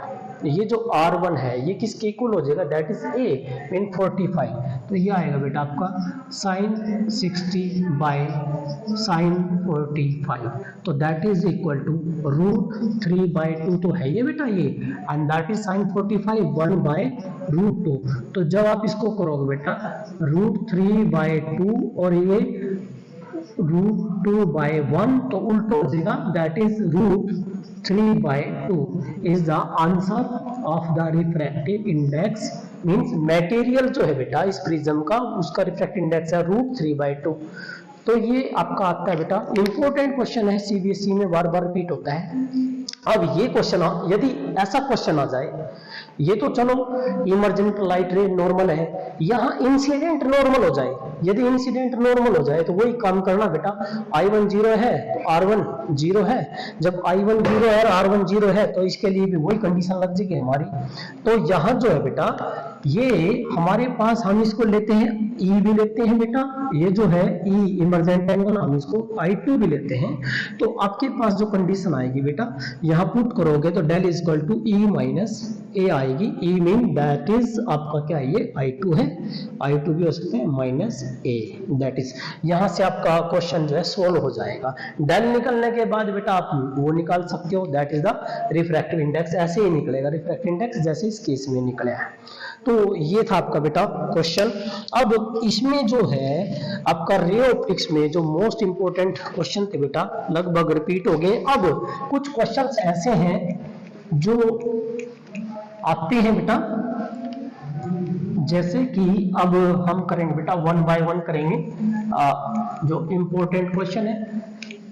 [SPEAKER 1] ये जो R1 है ये किसके इक्वल हो जाएगा, दैट इज A मीन 45। तो ये आएगा बेटा आपका साइन 60 बाय साइन 45। तो दैट इज इक्वल टू √3/2 तो है ये बेटा ये, एंड दैट इज साइन 45 1/√2। तो जब आप इसको करोगे बेटा √3/2 और ये √2/1 तो उल्टा हो जाएगा, that is √3/2 is the answer of the refractive index. Means material जो है बेटा इस प्रिज्म का उसका रिफ्रैक्टिव इंडेक्स है √3/2। तो ये आपका आता है बेटा, इंपॉर्टेंट क्वेश्चन है, सीबीएसई में बार बार रिपीट होता है। अब ये क्वेश्चन, यदि ऐसा क्वेश्चन आ जाए, ये तो चलो इमर्जेंट लाइट रे नॉर्मल है, यहां इंसिडेंट नॉर्मल हो जाए, यदि इंसिडेंट नॉर्मल हो जाए तो वही काम करना बेटा, I1 0 है तो R1 0 है, जब I1 0 है और R1 0 है तो इसके लिए भी वही कंडीशन लग जाएगी हमारी। तो यहां जो है बेटा, ये हमारे पास हम इसको लेते हैं E भी लेते हैं बेटा, ये जो है E इमर्जेंट एंगल हम इसको I2 भी लेते हैं। तो आपके पास जो कंडीशन आएगी बेटा, यहां पुट करोगे तो del is equal to E minus A आएगी। E मीन दैट इज आपका क्या है, ये I2 है, I2 भी हो सकते हैं माइनस ए, दैट इज, यहां से आपका क्वेश्चन जो है सोल्व हो जाएगा। डेल निकलने के बाद बेटा आप वो निकाल सकते हो, that is the refractive index, ऐसे ही निकलेगा रिफ्रैक्टिव इंडेक्स जैसे इस केस में निकला है। तो ये था आपका बेटा क्वेश्चन। अब इसमें जो है आपका रे ऑप्टिक्स में जो मोस्ट इंपोर्टेंट क्वेश्चन थे बेटा, लगभग रिपीट हो गए। अब कुछ क्वेश्चंस ऐसे हैं जो आते हैं बेटा, जैसे कि अब हम करेंगे बेटा वन बाय वन करेंगे। जो इंपॉर्टेंट क्वेश्चन है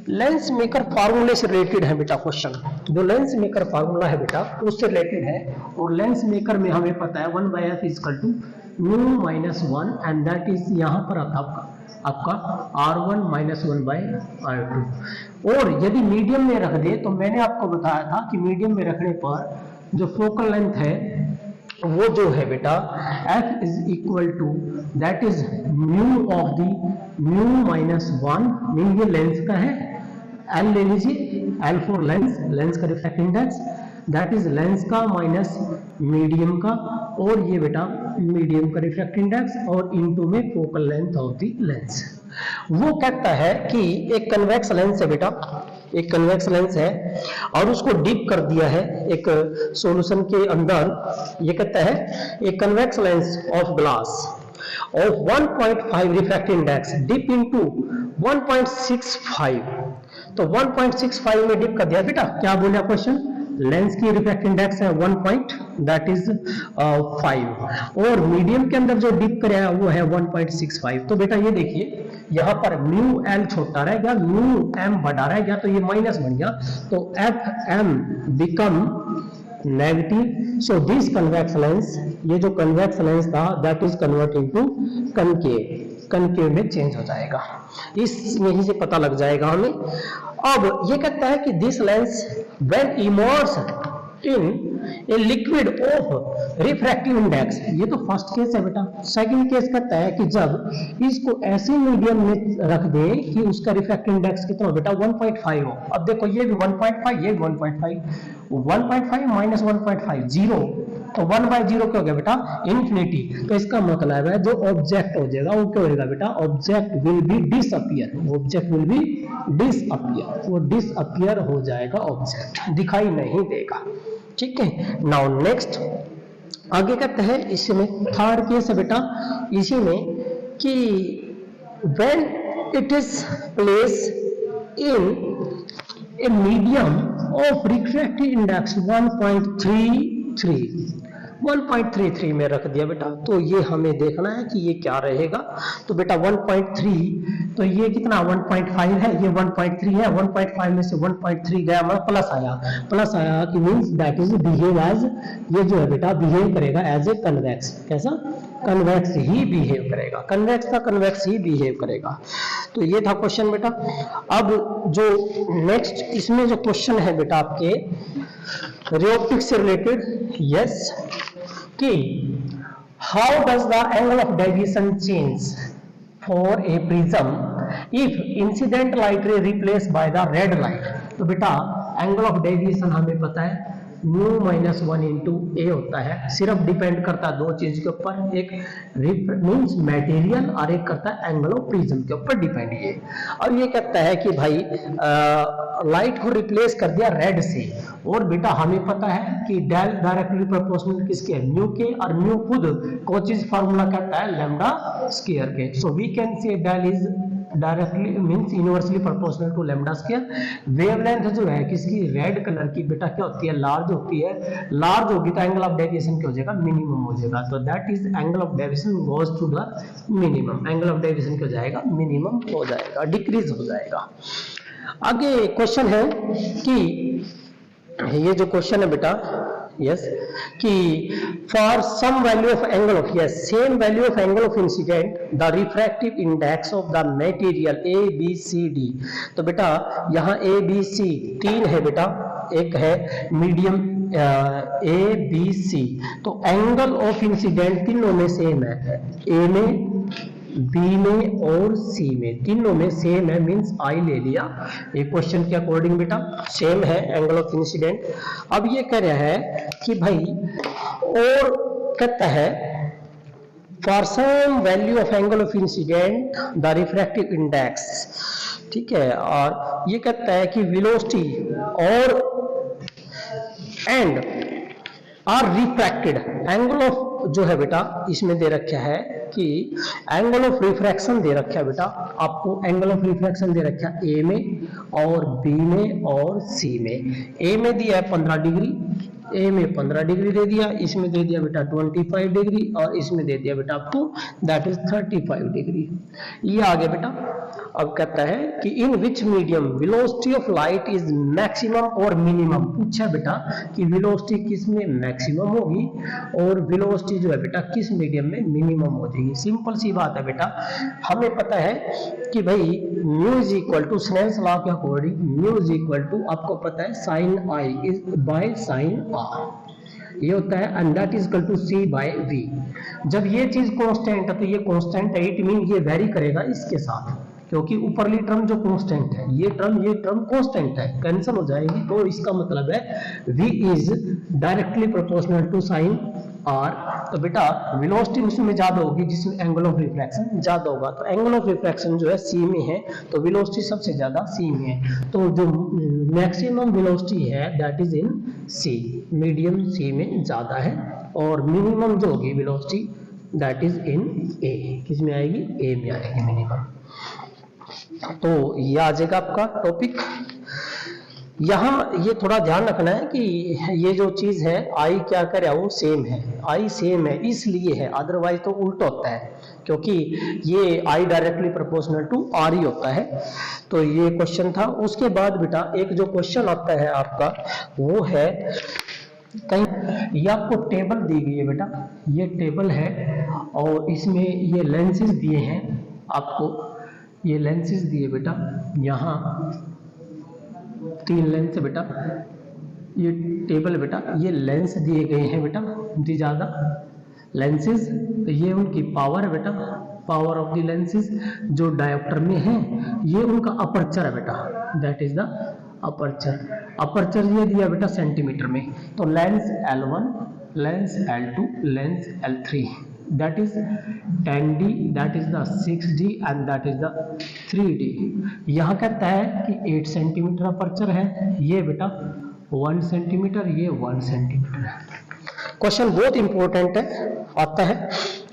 [SPEAKER 1] लेंस मेकर फार्मूले से रिलेटेड है बेटा क्वेश्चन, जो लेंस मेकर फार्मूला है बेटा उससे रिलेटेड है। और लेंस मेकर में हमें पता है 1/f equal to mu minus 1 and that is यहाँ पर आता आपका R1 माइनस 1/R2। और यदि मीडियम में रख दे तो मैंने आपको बताया था कि मीडियम में रखने पर जो फोकल लेंथ है वो जो है बेटा f is equal to that is mu of the mu minus 1, mean ये लेंस का है, L ले लीजिए, L फॉर लेंस, लेंस का refractive index, that is lens का माइनस मीडियम का, और ये बेटा मीडियम का रिफ्रैक्टिव इंडेक्स और इनटू में focal length of the lens. वो कहता है कि एक कन्वेक्स लेंस है बेटा, एक कन्वेक्स लेंस है और उसको डीप कर दिया है एक सॉल्यूशन के अंदर। ये कहता है एक convex lens of glass of 1.5 refractive index dip into 1.65, तो 1.65 में डिप कर दिया बेटा, क्या बोला क्वेश्चन, लेंस की रिफ्रैक्टिव इंडेक्स है 1.5 और मीडियम के अंदर जो डिप कराया वो है 1.65। तो बेटा ये देखिए यहाँ पर म्यू एल छोटा रह गया, म्यू एम बड़ा रह गया, तो ये माइनस बन गया, तो F M become negative. So this convex lens, ये जो कन्वेक्स लेंस था that is convert into concave, concave में चेंज हो जाएगा, इस यहीं से पता लग जाएगा हमें। अब ये कहता है कि this lens when immerse in a liquid of refractive index, ये तो फर्स्ट केस है बेटा। सेकंड केस कहता है कि जब इसको ऐसे मीडियम में रख दे कि उसका रिफ्रैक्टिव इंडेक्स कितना हो बेटा 1.5 हो। अब देखो ये भी 1.5, ये भी 1.5 माइनस 1.5 0, तो 1/0 क्या हो गया बेटा, इन्फिनिटी। तो इसका मतलब है जो ऑब्जेक्ट हो जाएगा वो क्या होगा बेटा, object will be disappear, object will be disappear, वो डिसअपियर हो जाएगा, ऑब्जेक्ट दिखाई नहीं देगा। ठीक है, नाउ नेक्स्ट आगे कहते हैं इसमें थर्ड केस है बेटा, इसी में कि when it is place in a medium of refractive index 1.33 में रख दिया बेटा, तो ये हमें देखना है कि ये क्या रहेगा। तो बेटा 1.3, तो ये कितना 1.5 है, ये 1.3 है, 1.5 में से 1.3 गया मतलब प्लस आया कि means that is behave as, ये जो है बेटा बिहेव करेगा एज ए कन्वेक्स, कैसा, कन्वेक्स ही बिहेव करेगा, कन्वेक्स का कन्वेक्स ही बिहेव करेगा। तो ये था क्वेश्चन बेटा। अब जो नेक्स्ट इसमें जो क्वेश्चन है बेटा आपके रे ऑप्टिक्स से रिलेटेड, यस, कि how does the angle of deviation change for a prism if incident light रे replace by the red light. तो बेटा एंगल ऑफ डेविएशन हमें पता है म्यू माइनस 1 इंटू ए होता है, सिर्फ डिपेंड करता है दो चीज के ऊपर, एक मीन्स मटेरियल और एक करता है एंगल ऑफ प्रिज्म के ऊपर डिपेंड। ये और ये कहता है कि भाई लाइट को रिप्लेस कर दिया रेड से, और बेटा हमें पता है कि डेल डायरेक्टली प्रोपोर्शनल किसके है, म्यू के, और म्यू खुद कोचिज फार्मूला कहता है लैम्डा स्क्वायर के। So we can say del is directly means inversely proportional to lambda square. Wavelength जो है किसकी, रेड कलर की, बेटा क्या होती है, लार्ज होती है, लार्ज होगी तो एंगल ऑफ डेविएशन क्या हो जाएगा, मिनिमम हो जाएगा। तो that is angle of deviation goes to the minimum, angle of deviation क्या हो जाएगा, मिनिमम हो जाएगा, डिक्रीज हो जाएगा। आगे क्वेश्चन है कि ये जो क्वेश्चन है बेटा, यस, कि for some value of angle of, yes, same value of angle of incident the refractive index of the material A B C D. तो बेटा यहाँ ए बी सी तीन है बेटा, एक है मीडियम ए बी सी, तो एंगल ऑफ इंसिडेंट तीनों में सेम है, ए में, बी में और सी में, तीनों में सेम है, मींस आई ले लिया। ये क्वेश्चन के अकॉर्डिंग बेटा सेम है एंगल ऑफ इंसिडेंट। अब ये कह रहा है कि भाई, और कहता है for some value of angle of incident the refractive index, ठीक है, और ये कहता है कि वेलोसिटी और and are refracted, angle of जो है बेटा इसमें दे रखा है कि एंगल ऑफ रिफ्रैक्शन दे रखा है बेटा, आपको एंगल ऑफ रिफ्रैक्शन दे रखा है ए में और बी में और सी में। ए में दिया है 15 डिग्री, ए में 15 डिग्री दे दिया, इसमें दे दिया बेटा 25 डिग्री और इसमें दे दिया बेटा आपको दैट इज 35 डिग्री। ये आ गया बेटा। अब कहता है कि in which medium velocity of light is maximum और मिनिमम, पूछा बेटा कि वेलोसिटी किस में मैक्सिमम होगी और वेलोसिटी जो है बेटा किस मीडियम में मिनिमम हो जाएगी। सिंपल सी बात है बेटा, हमें पता है कि भाई mu is equal to Snell's law के according, mu is equal to आपको पता है sine I is by sine R, ये होता है, and that is equal to C by V. जब ये चीज कांस्टेंट है तो ये कांस्टेंट है, इट मीन ये वेरी करेगा इसके साथ, क्योंकि ऊपरली टर्म जो कांस्टेंट है, ये टर्म कांस्टेंट है, कैंसिल हो जाएगी, तो इसका मतलब है v is directly proportional to sine r। तो बेटा वेलोसिटी उसमें ज्यादा होगी जिसमें एंगल ऑफ रिफ्रैक्शन ज्यादा होगा, तो एंगल ऑफ रिफ्रैक्शन जो है c में है, तो वेलोसिटी सबसे ज्यादा c में है, तो जो मैक्सिमम वेलोसिटी है that is in c, medium c में ज्यादा है, और मिनिमम जो होगी velocity that is in a, किस में आएगी, a में आएगी मिनिमम। तो ये आ जाएगा आपका टॉपिक। यहाँ ये थोड़ा ध्यान रखना है कि ये जो चीज है आई क्या करे, वो सेम है, आई सेम है इसलिए है, अदरवाइज तो उल्टा होता है, क्योंकि ये I directly proportional to R ही होता है। तो ये क्वेश्चन था। उसके बाद बेटा एक जो क्वेश्चन आता है आपका वो है, कहीं ये आपको टेबल दी गई है बेटा, ये टेबल है और इसमें ये लेंसेज दिए हैं आपको, ये लेंसेज दिए बेटा, यहाँ 3 लेंस है बेटा, ये टेबल बेटा, ये लेंस दिए गए हैं बेटा, दी ज्यादा लेंसेज, तो ये उनकी पावर है बेटा, पावर ऑफ द लेंसेज जो डायोप्टर में है, ये उनका अपर्चर है बेटा, that is the aperture. Aperture ये दिया बेटा सेंटीमीटर में, तो lens L1, lens L2, lens L3, that is 10D, that is the 6D and that is the 3D। यहाँ कहता है कि 8 सेंटीमीटर अपर्चर है, ये बेटा 1 सेंटीमीटर, ये 1 सेंटीमीटर है। क्वेश्चन बहुत इंपॉर्टेंट है, आता है,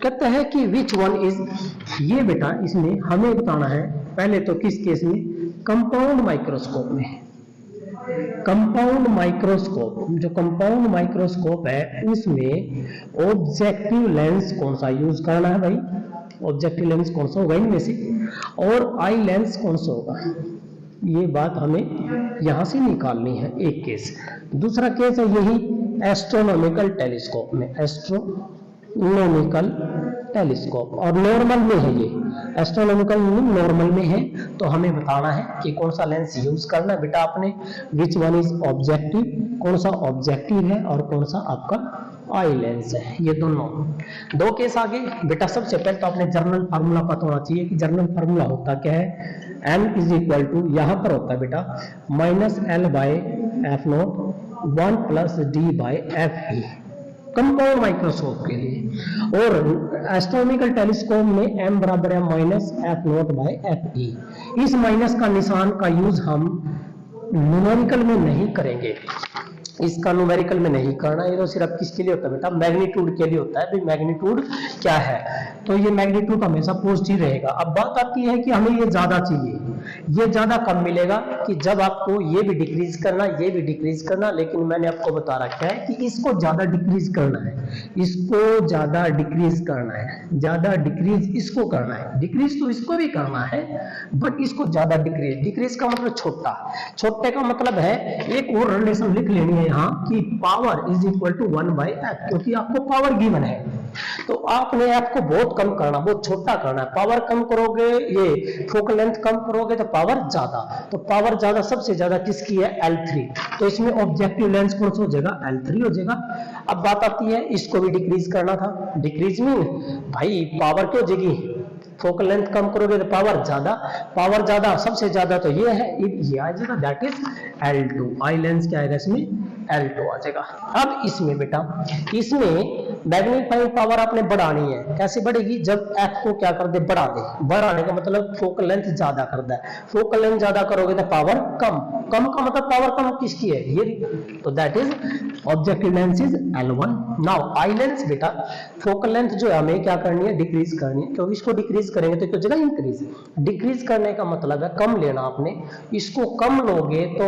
[SPEAKER 1] कहता है कि विच वन इज, ये बेटा इसमें हमें बताना है पहले तो किस केस में, कंपाउंड माइक्रोस्कोप में। कंपाउंड माइक्रोस्कोप, जो कंपाउंड माइक्रोस्कोप है उसमें ऑब्जेक्टिव लेंस कौन सा यूज करना है भाई, ऑब्जेक्टिव लेंस कौन सा होगा इनमें से, और आई लेंस कौन सा होगा, ये बात हमें यहां से निकालनी है एक केस। दूसरा केस है यही एस्ट्रोनॉमिकल टेलीस्कोप में, एस्ट्रोनॉमिकल टेलीस्कोप, और नॉर्मल में है ये, एस्ट्रोनॉमिकल नॉर्मल में है, तो हमें बताना है कि कौन सा लेंस यूज करना है बेटा आपने, विच वन इज ऑब्जेक्टिव, कौन सा ऑब्जेक्टिव है और कौन सा आपका आई लेंस है। ये दोनों 2 केस आगे बेटा। सबसे पहले तो आपने जर्नल फार्मूला पता होना चाहिए कि जर्नल फार्मूला होता क्या है, m इज इक्वल टू, यहाँ पर होता है बेटा -L by F naught 1 plus D by F E, compound microscope के लिए, और एस्ट्रोनॉमिकल टेलीस्कोप में m बराबर है -F0 बाय FE। इस माइनस का निशान का यूज हम न्यूमेरिकल में नहीं करेंगे, इसका न्यूमेरिकल में नहीं करना, ये तो सिर्फ किसके लिए होता है बेटा, मैग्नीट्यूड के लिए होता है। भाई मैग्नीट्यूड क्या है, तो ये मैग्नीट्यूड हमेशा पॉजिटिव रहेगा। अब बात आती है कि हमें ये ज्यादा चाहिए, ये ज्यादा कब मिलेगा कि जब आपको ये भी डिक्रीज करना, ये भी डिक्रीज करना, लेकिन मैंने आपको बता रखा है कि इसको ज्यादा डिक्रीज करना है, इसको ज्यादा डिक्रीज करना है, ज्यादा डिक्रीज इसको करना है, डिक्रीज तो इसको भी करना है बट इसको ज्यादा डिक्रीज, डिक्रीज का मतलब छोटा, छोटे का मतलब है एक और रिलेशन लिख लेनी है यहाँ कि power is equal to 1/f, क्योंकि आपको पावर गिवन है तो आपने एफ को बहुत कम करना, बहुत छोटा करना है। पावर कम करोगे, ये फोकल लेंथ कम करोगे तो पावर ज्यादा, तो पावर ज्यादा सबसे ज्यादा किसकी है? L3, तो इसमें ऑब्जेक्टिव लेंस कौन सा हो जाएगा? L3 हो जाएगा। अब बात आती है इसको भी डिक्रीज करना था, डिक्रीज मीन भाई पावर क्यों जाएगी? फोकल लेंथ कम करोगे तो पावर ज्यादा, पावर ज्यादा सबसे ज्यादा तो ये है, ये आ जाएगा that is L2, eye lens क्या आएगा इसमें? L2 आ जाएगा। अब इसमें बेटा, इसमें मैग्नीफाइंग पावर आपने बढ़ानी है, कैसे बढ़ेगी? जब f को क्या कर दे? बढ़ा दे, बढ़ाने का मतलब फोकल लेंथ ज्यादा कर दे, फोकल लेंथ ज्यादा करोगे तो पावर कम, कम का मतलब पावर कम किसकी है? ये, तो that is objective lens is L1। Now eye lens बेटा, फोकल लेंथ जो है हमें क्या करनी है? डिक्रीज करनी है, क्योंकि इसको डिक्रीज करेंगे तो क्या जगह इंक्रीज, डिक्रीज करने का मतलब है कम लेना आपने, इसको कम लोगे तो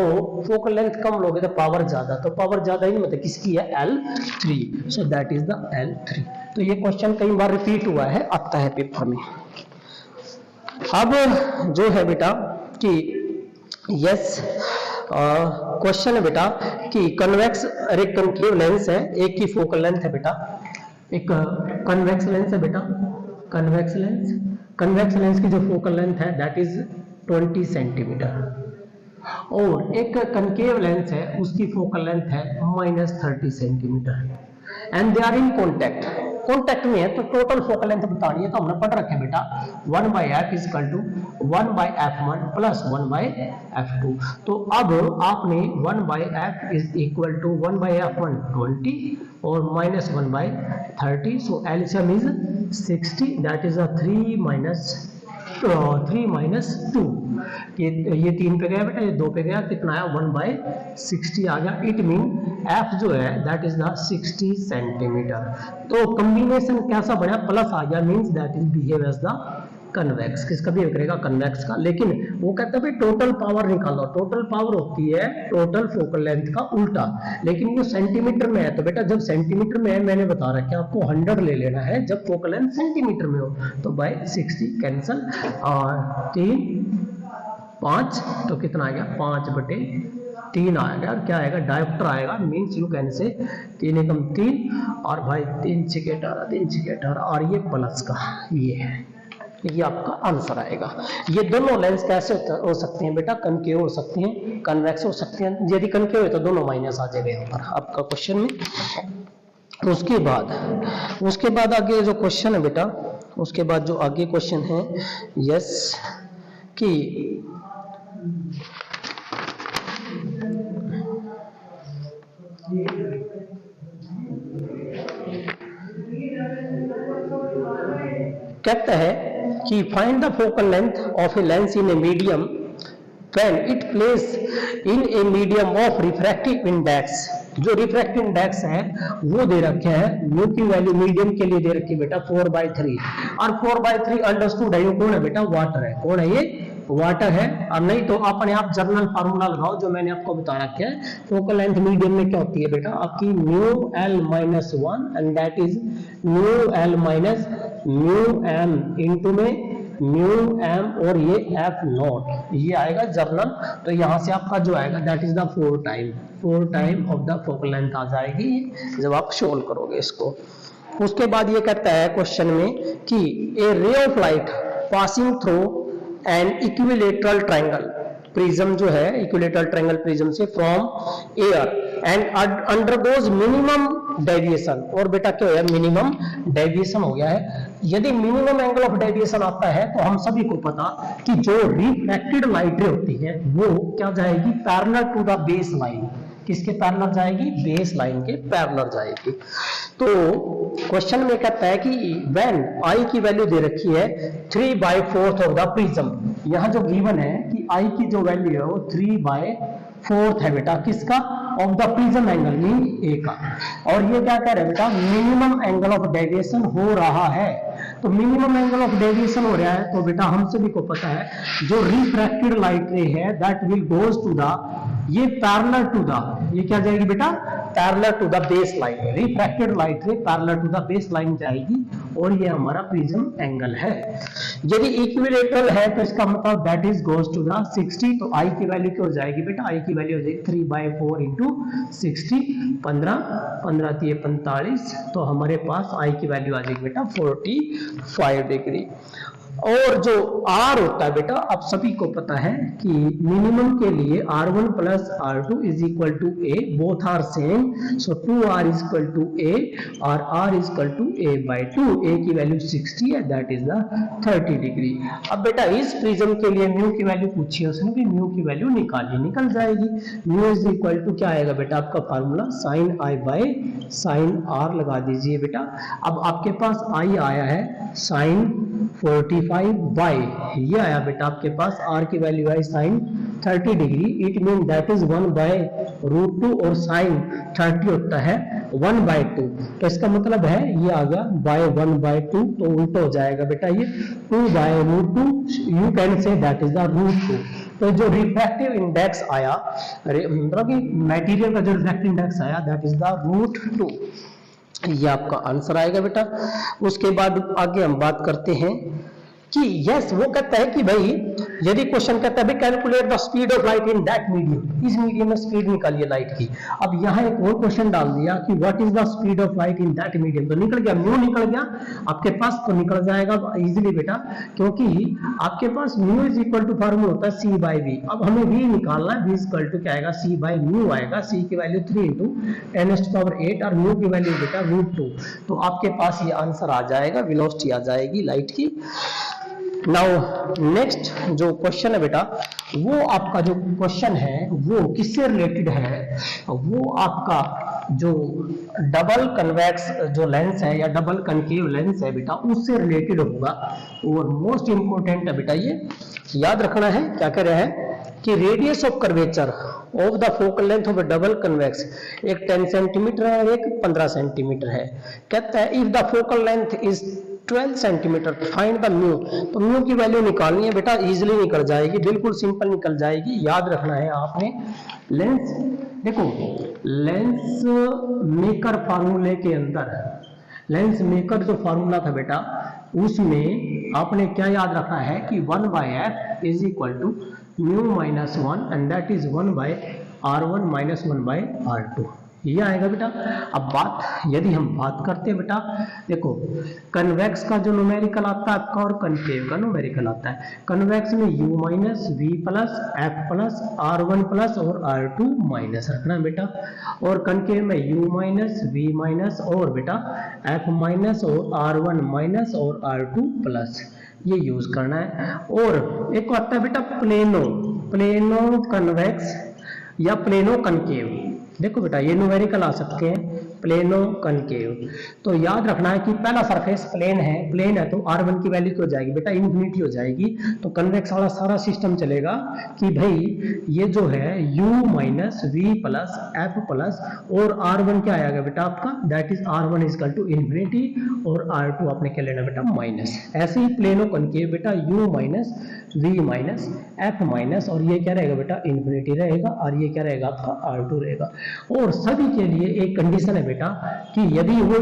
[SPEAKER 1] फोकल लेंथ कम लोगे तो पावर ज्यादा, तो पावर ज्यादा ही मतलब किसकी है? L3, so that is the L3। तो ये क्वेश्चन कई बार रिपीट हुआ है, आता है पेपर में। अब जो है बेटा कि यस क्वेश्चन है बेटा कि कन्वेक्स और एक कनकेव लेंस है, एक की फोकल लेंथ है बेटा, एक कन्वेक्स लेंस है बेटा, कन्वेक्स लेंस, कन्वेक्स लेंस की जो फोकल लेंथ है दैट इज 20 सेंटीमीटर, और एक कनकेव लेंस है उसकी फोकल लेंथ है -30 centimetre, and they are in contact, contact में है तो टोटल फोकल लेंथ बतानी है, तो हमने पढ़ रखे बेटा 1/f is equal to 1/f1 plus 1/f2। तो अब आपने 1/f is equal to 1/f1 20 और -1/30, so LCM is 60, that is 3 minus 2, ये 3 पे गया बेटा, ये 2 पे गया, कितना आया? 1/60 आ गया। इट मीन f जो है दैट इज द 60 सेंटीमीटर। तो कॉम्बिनेशन कैसा बना? प्लस आ गया, means that is behave as the convex, किसका बिहेव करेगा? कन्वेक्स का। लेकिन वो कहता है भाई टोटल पावर निकालो, टोटल पावर होती है टोटल फोकल लेंथ का उल्टा, लेकिन ये सेंटीमीटर में है, तो बेटा जब सेंटीमीटर में है मैंने बता रखा है आपको 100 ले लेना है जब फोकल लेंथ सेंटीमीटर में हो, तो बाय 60 कैंसल, और 3 5 तो कितना आएगा? 5/3 आएगा, और क्या आएगा? डायोप्टर आएगा, मींस यू कैन से 3 एकम 3, और भाई 3 6 18, 3 6 18, और ये प्लस का ये है, ये आपका आंसर आएगा। ये दोनों लेंस कैसे हो सकते हैं बेटा? कनकेव हो सकते हैं, कन्वेक्स हो सकते हैं, यदि कनकेव है तो दोनों माइनस आ जाएगा यहाँ पर आपका क्वेश्चन में। उसके बाद आगे जो क्वेश्चन है बेटा, उसके बाद जो आगे क्वेश्चन है यस कि कहता है कि find the focal length of a lens in a medium when it place in a medium of refractive index. जो रिफ्रैक्टिव इंडेक्स है वो दे रखे हैं, म्यू की वैल्यू मीडियम के लिए दे रखी है बेटा 4/3, और 4/3 अंडरस्टूड है, ये कौन है बेटा? वाटर है। कौन है ये? वाटर है। और नहीं तो अपने आप जर्नल फार्मूला लगाओ जो मैंने आपको बता रखा है। फोकल लेंथ मीडियम में क्या होती है बेटा? आपकी μl-1 and that is μl-μm into में μm, और ये f0 ये आएगा जर्नल, तो यहां से आपका जो आएगा that is the 4 time of the focal length आ जाएगी जब आप सोल्व करोगे इसको। उसके बाद ये कहता है क्वेश्चन में कि a ray of light passing through an equilateral triangle prism जो है, इक्विलेटरल ट्रायंगल प्रिज्म से from air and undergoes minimum deviation, और बेटा क्या है? मिनिमम डेविएशन हो गया है। यदि मिनिमम एंगल ऑफ डेविएशन आता है तो हम सभी को पता कि जो रिफ्रैक्टेड लाइट होती है वो क्या जाएगी? Parallel to the base line. किसके पैरेलल जाएगी? बेस लाइन के पैरेलल जाएगी। तो क्वेश्चन में कहता है कि व्हेन आई की वैल्यू दे रखी है 3/4 ऑफ द प्रिज्म, यहां जो गिवन है कि आई की जो वैल्यू है वो 3/4 है बेटा, किसका? Of the prism angle mean A का। और ये क्या कह रहे हैं बेटा? मिनिमम एंगल ऑफ डेविएशन हो रहा है, तो मिनिमम एंगल ऑफ डेविएशन हो रहा है, तो बेटा हम सभी को पता है जो रिफ्रैक्टेड लाइट रे है that will goes to the, ये पैरेलल टू द, ये क्या जाएगी बेटा, parallel to the base line, refracted light ray parallel to the base line जाएगी, और ये हमारा प्रिज्म एंगल है। यदि इक्विलेटरल है तो इसका मतलब that is goes to the 60, तो आई की वैल्यू क्या हो जाएगी बेटा, आई की वैल्यू हो जाएगी 3/4 इंटू 60, 15 3 45, तो हमारे पास आई की वैल्यू आ जाएगी बेटा 45 डिग्री। और जो R होता है बेटा, आप सभी को पता है कि मिनिमम के लिए R1 plus R2 is equal to A, both are same, so 2R is equal to A और R is equal to A/2, A की वैल्यू 60 है, दैट इज द 30 डिग्री। अब बेटा इस प्रिज्म के लिए म्यू की वैल्यू पूछी है उसने, कि म्यू की वैल्यू निकल जाएगी। म्यू इज इक्वल टू क्या आएगा बेटा, आपका formula sin I by sin R लगा दीजिए बेटा। अब आपके पास I आया है sin 45 बाय, ये आया बेटा आपके पास R की वैल्यू है sin 30 degree, it mean that is 1/√2, और sin 30 होता है 1/2, तो इसका मतलब है ये आ गया बाय 1/2, तो उल्टा हो जाएगा बेटा ये 2/√2, you can say that is the √2। तो जो रिफ्रैक्टिव इंडेक्स आया, मतलब कि मटेरियल का जो रिफ्रैक्टिव इंडेक्स आया दैट इज द √2, ये आपका आंसर आएगा बेटा। उसके बाद आगे हम बात करते हैं कि यस, वो कहता है कि भाई यदि क्वेश्चन कहता है भाई calculate the speed of light in that medium, इस मीडियम में स्पीड निकालिए लाइट की। अब यहाँ एक और क्वेश्चन डाल दिया कि what is the speed of light in that medium, तो निकल गया, म्यू निकल गया आपके पास, तो निकल जाएगा इजीली बेटा, क्योंकि आपके पास mu is equal to formula होता है C/V। अब हमें V निकालना है, V इज इक्वल टू क्या आएगा, C/म्यू आएगा, C की वैल्यू 3 इंटू 10⁸ और म्यू की वैल्यू बेटा √2, तो आपके पास ये आंसर आ जाएगा, वेलोसिटी आ जाएगी लाइट की। नाउ नेक्स्ट जो क्वेश्चन है बेटा, वो आपका जो क्वेश्चन है वो किससे रिलेटेड है, वो आपका जो डबल कन्वेक्स जो लेंस है या डबल कनकेव लेंस है बेटा, उससे रिलेटेड होगा, और मोस्ट इंपोर्टेंट है बेटा, ये याद रखना है। क्या कह रहे हैं कि radius of curvature of the focal length of a double convex, एक 10 सेंटीमीटर है और एक 15 सेंटीमीटर है। कहता है if the focal length is 12 centimetre find the mu, तो म्यू की वैल्यू निकालनी है बेटा, इजीली निकल जाएगी, बिल्कुल सिंपल निकल जाएगी। याद रखना है आपने, लेंस देखो, लेंस मेकर फार्मूले के अंदर, लेंस मेकर जो फार्मूला था बेटा, उसमें आपने क्या याद रखना है कि 1/f is equal to mu minus 1 and that is 1/r1 minus 1/r2, ये आएगा बेटा। अब बात यदि हम बात करते हैं बेटा, देखो कन्वेक्स का जो न्यूमेरिकल आता है आपका और कनकेव का न्यूमेरिकल आता है। कन्वेक्स में u minus v plus f plus r1 plus और r2 माइनस रखना है बेटा, और कनकेव में u माइनस v माइनस और बेटा f माइनस और r1 माइनस और r2 प्लस, ये यूज करना है। और एक आता है बेटा प्लेनो, प्लेनो कन्वेक्स या प्लेनो कनकेव, देखो बेटा ये न्यूमेरिकल आ सकते हैं, प्लेनो कनकेव। तो याद रखना है कि पहला सरफेस प्लेन है तो r1 की वैल्यू क्या हो जाएगी बेटा, इन्फिनिटी हो जाएगी। तो कन्वेक्स वाला सारा सिस्टम चलेगा कि भाई ये जो है u minus v plus f plus और r1 क्या आएगा बेटा आपका, that is r1 is equal to infinity और r2 आपने क्या लेना बेटा माइनस। ऐसे ही प्लेनो कनकेव बेटा u minus v minus f minus, और ये क्या रहेगा बेटा इन्फिनिटी रहेगा, और ये क्या रहेगा आपका r2 रहेगा। और सभी के लिए एक कंडीशन है बेटा कि यदि वो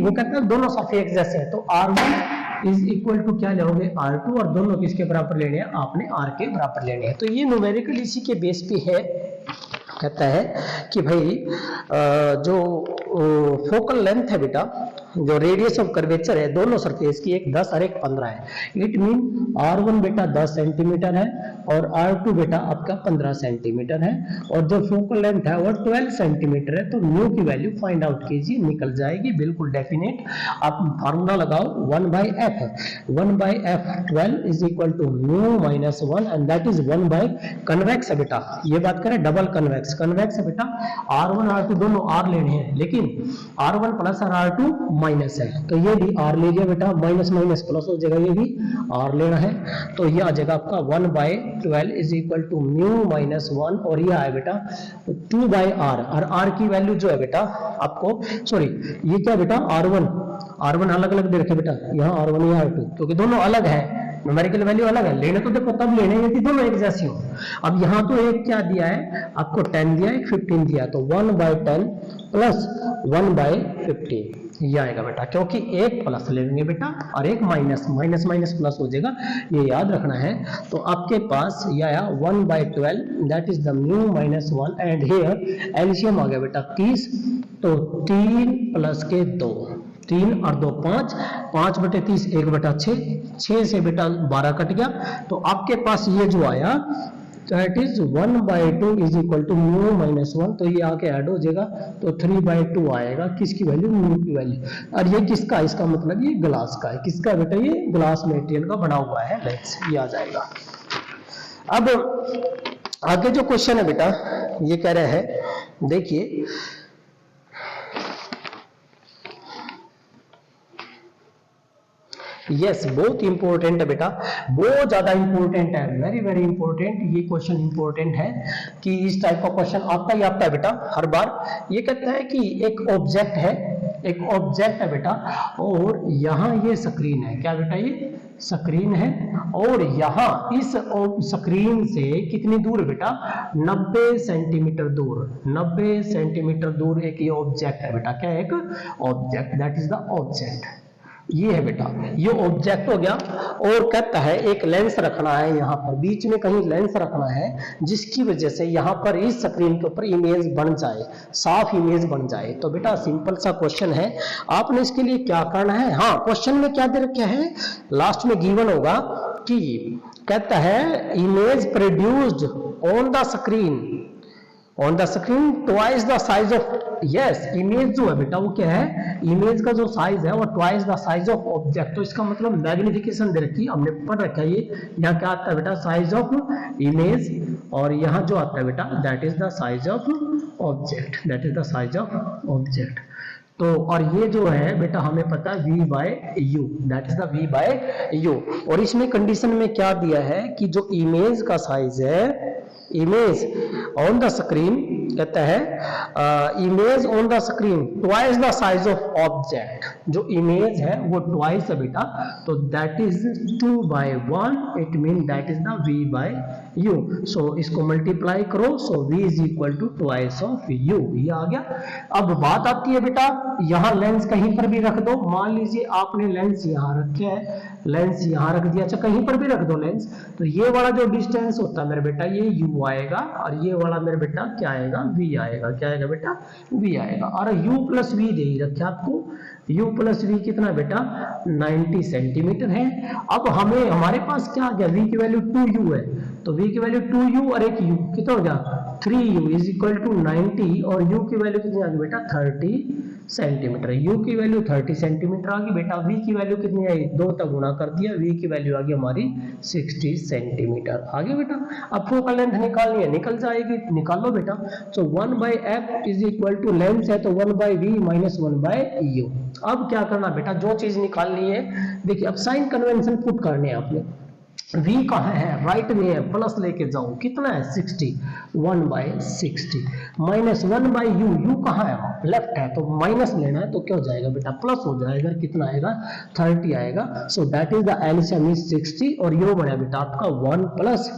[SPEAKER 1] वो कहते हैं दोनों साथ एक जैसे हैं, तो r1 इज इक्वल टू क्या लोगे r2, और दोनों किसके बराबर लेने हैं, आपने r के बराबर लेने हैं। तो ये न्यूमेरिकल इसी के बेस पे है। कहता है कि भाई जो फोकल लेंथ है बेटा, जो रेडियस ऑफ कर्वेचर है दोनों सरफेस की, एक 10 और एक 15 है, इट मीन r1 बेटा 10 सेंटीमीटर है और r2 बेटा आपका 15 सेंटीमीटर है, और जो फोकल लेंथ है वो 12 सेंटीमीटर है। तो म्यू की वैल्यू फाइंड आउट कीजिए, निकल जाएगी बिल्कुल डेफिनेट। आप फार्मूला लगाओ 1/f, 1/f 12 is equal to mu minus 1 and that is 1/ convex है बेटा, ये बात करें डबल कन्वेक्स, कन्वेक्स है बेटा, r1 r2 दोनों r लेने हैं, लेकिन r1 प्लस और r2 माइनस है, तो ये भी r ले लिया बेटा, माइनस माइनस प्लस हो जाएगा, ये भी r लेना है। तो ये आ जाएगा आपका 1/12 is equal to mu minus 1, और ये आया बेटा 2/r, और r की वैल्यू जो है बेटा आपको, सॉरी ये क्या बेटा r1 R1 अलग अलग दे रखे बेटा, यहाँ R1 या R2, क्योंकि दोनों अलग है, न्यूमेरिकल वैल्यू अलग है, लेने तो देखो तब लेने यदि दोनों एक जैसी हो। अब यहाँ तो एक क्या दिया है आपको 10 दिया है, एक 15 दिया, तो 1/10 प्लस 1/15 ये आएगा बेटा, क्योंकि एक प्लस लेंगे बेटा और एक माइनस, माइनस माइनस प्लस हो जाएगा, ये याद रखना है। तो आपके पास ये आया 1/12 that is the mu minus 1 and here LCM आ गया बेटा 30, तो 3 प्लस के 2, 3 और 2 5, 5/30 1/6, 6 से बेटा 12 कट गया, तो आपके पास ये जो आया that is 1/2 is equal to mu minus 1, तो ये आके ऐड हो जाएगा, तो 3/2 आएगा, किसकी वैल्यू, म्यू की वैल्यू। और ये किसका, इसका मतलब ये ग्लास का है, किसका बेटा, ये ग्लास मटेरियल का बना हुआ है लेंस, ये आ जाएगा। अब आगे जो क्वेश्चन है बेटा ये कह रहे हैं, देखिए यस बहुत इंपॉर्टेंट है बेटा, बहुत ज्यादा इंपॉर्टेंट है, वेरी वेरी इंपॉर्टेंट, ये क्वेश्चन इंपॉर्टेंट है कि इस टाइप का क्वेश्चन आता ही आता है बेटा हर बार। ये कहता है कि एक ऑब्जेक्ट है, एक ऑब्जेक्ट है बेटा, और यहाँ ये स्क्रीन है, क्या बेटा ये स्क्रीन है, और यहाँ इस स्क्रीन से कितनी दूर बेटा 90 सेंटीमीटर दूर, 90 सेंटीमीटर दूर एक ये ऑब्जेक्ट है बेटा, क्या है एक object, that is the object, ये है बेटा, ये ऑब्जेक्ट हो गया। और कहता है एक लेंस रखना है, यहाँ पर बीच में कहीं लेंस रखना है, जिसकी वजह से यहाँ पर इस स्क्रीन के ऊपर इमेज बन जाए, साफ इमेज बन जाए। तो बेटा सिंपल सा क्वेश्चन है, आपने इसके लिए क्या करना है, हाँ क्वेश्चन में क्या दे रखा है, लास्ट में गिवन होगा कि कहता है image produced on the screen twice the size of, yes image जो है बेटा वो क्या है, इमेज का जो साइज है वो twice the size of object, तो इसका मतलब मैग्निफिकेशन दे रखी, हमने पढ़ रखा है ये, यहाँ क्या आता है बेटा साइज ऑफ इमेज, और यहाँ जो आता है बेटा that is the size of object, that is the size of object. तो और ये जो है बेटा हमें पता है v/u, that is the v/u, और इसमें कंडीशन में क्या दिया है कि जो इमेज का साइज है, इमेज ऑन द स्क्रीन कहता है image on the screen twice the size of object, जो इमेज है वो ट्वाइस है बेटा, तो that is 2/1, it mean that is the v/u, so इसको मल्टीप्लाई करो, so v is equal to twice of u, ये आ गया। अब बात आती है बेटा यहाँ लेंस कहीं पर भी रख दो, मान लीजिए आपने लेंस यहाँ रखे है, लेंस यहाँ रख दिया, अच्छा कहीं पर भी रख दो लेंस, तो ये वाला जो डिस्टेंस होता है मेरे बेटा ये u आएगा, और ये वाला मेरे बेटा क्या आएगा, v आएगा, क्या आएगा बेटा v आएगा, और u प्लस v दे ही रखे आपको, u प्लस v कितना बेटा 90 सेंटीमीटर है। अब हमें हमारे पास क्या आ गया, v की वैल्यू 2u है, तो v की वैल्यू 2u और एक u कितना हो गया 3u इज इक्वल टू 90, और u की वैल्यू कितनी आ गई बेटा 30 सेंटीमीटर, u की वैल्यू 30 सेंटीमीटर आ गई बेटा, v की वैल्यू कितनी आई, 2 तक गुणा कर दिया, v की वैल्यू आ गई हमारी 60 सेंटीमीटर आ गई बेटा। अब फोकल लेंथ निकालनी है, निकल जाएगी, निकालो बेटा, तो 1/f is equal to length है तो 1/v माइनस 1/u। अब क्या करना बेटा, जो चीज निकालनी है, देखिए अब साइन कन्वेंशन पुट करने हैं आपने, v कहाँ है, राइट में है, प्लस लेके जाओ, कितना है 60, 1/60 माइनस 1/u, u कहाँ है, लेफ्ट है, तो माइनस लेना है, तो क्या हो जाएगा बेटा प्लस हो जाएगा, कितना आएगा 30 आएगा, सो that is the LCM is 60, और यो बना बेटा आपका 1 plus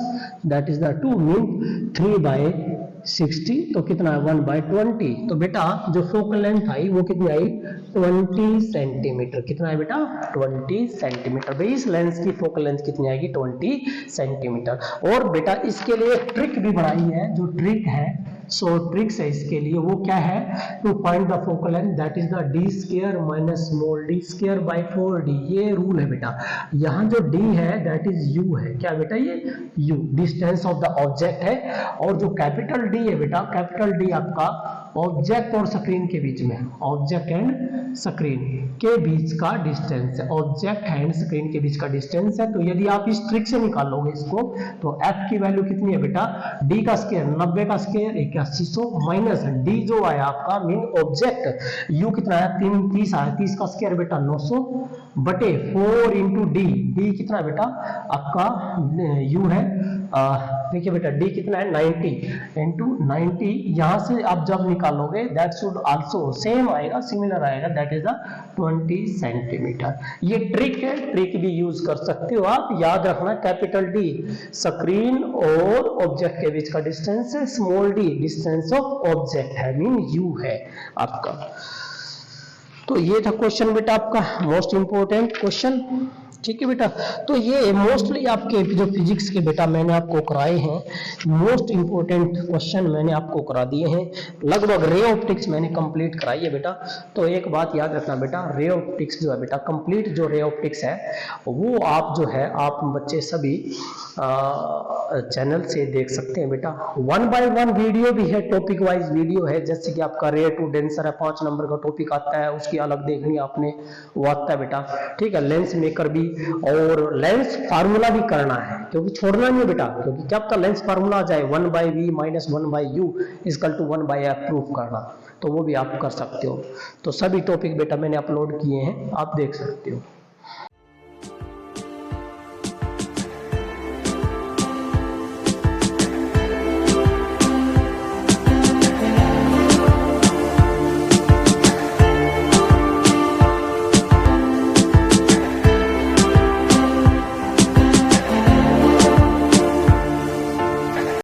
[SPEAKER 1] that is the 2 mean 3/60, तो कितना है 1/20, तो बेटा जो फोकल लेंथ आई वो कितनी आई 20 सेंटीमीटर, कितना है बेटा 20 सेंटीमीटर, भाई इस लेंस की फोकल लेंथ कितनी आएगी 20 सेंटीमीटर। और बेटा इसके लिए ट्रिक भी बनाई है, जो ट्रिक है, सो ट्रिक्स है इसके लिए, वो क्या है, to find the focal length that is the d square minus small d square by 4d, ये रूल है बेटा, यहाँ जो d है दैट इज u है, क्या बेटा ये u distance of the object है, और जो कैपिटल D है बेटा, कैपिटल D आपका ऑब्जेक्ट और स्क्रीन के बीच में, ऑब्जेक्ट एंड स्क्रीन के बीच का डिस्टेंस है, ऑब्जेक्ट एंड स्क्रीन के बीच का डिस्टेंस है। तो यदि आप इस ट्रिक से निकालोगे इसको, तो f की वैल्यू कितनी है बेटा, d का स्क्वायर 90 का स्क्वायर 8100 माइनस d जो आया आपका मीन ऑब्जेक्ट u कितना है 30 आया, 30 का स्क्वायर बेटा 900 बटे 4 इंटू d, d कितना है बेटा आपका u है देखिए बेटा डी कितना है 90 इंटू 90, यहाँ से आप जब निकालोगे दैट शुड आल्सो सेम आएगा, सिमिलर आएगा, दैट इज द 20 सेंटीमीटर। ये ट्रिक है, ट्रिक भी यूज कर सकते हो आप। याद रखना कैपिटल डी स्क्रीन और ऑब्जेक्ट के बीच का डिस्टेंस है, small D distance of object है, मीन यू है आपका। तो ये था क्वेश्चन बेटा आपका मोस्ट इंपोर्टेंट क्वेश्चन, ठीक है बेटा। तो ये मोस्टली आपके जो फिजिक्स के बेटा मैंने आपको कराए हैं, मोस्ट इंपोर्टेंट क्वेश्चन मैंने आपको करा दिए हैं। लगभग रे ऑप्टिक्स मैंने कंप्लीट कराई है बेटा। तो एक बात याद रखना बेटा, रे ऑप्टिक्स जो है बेटा, कंप्लीट जो रे ऑप्टिक्स है वो आप जो है आप बच्चे सभी चैनल से देख सकते हैं बेटा। 1 by 1 वीडियो भी है, टॉपिक वाइज वीडियो है, जैसे कि आपका रे टू डेंसर है, 5 नंबर का टॉपिक आता है, उसकी अलग देखनी आपने, वो आता है बेटा, ठीक है। लेंस मेकर भी, और लेंस फार्मूला भी करना है, क्योंकि छोड़ना नहीं बेटा, क्योंकि क्या आपका लेंस फार्मूला आ जाए 1 by v minus 1 by u equal to 1 by f proof करना, तो वो भी आप कर सकते हो। तो सभी टॉपिक बेटा मैंने अपलोड किए हैं, आप देख सकते हो।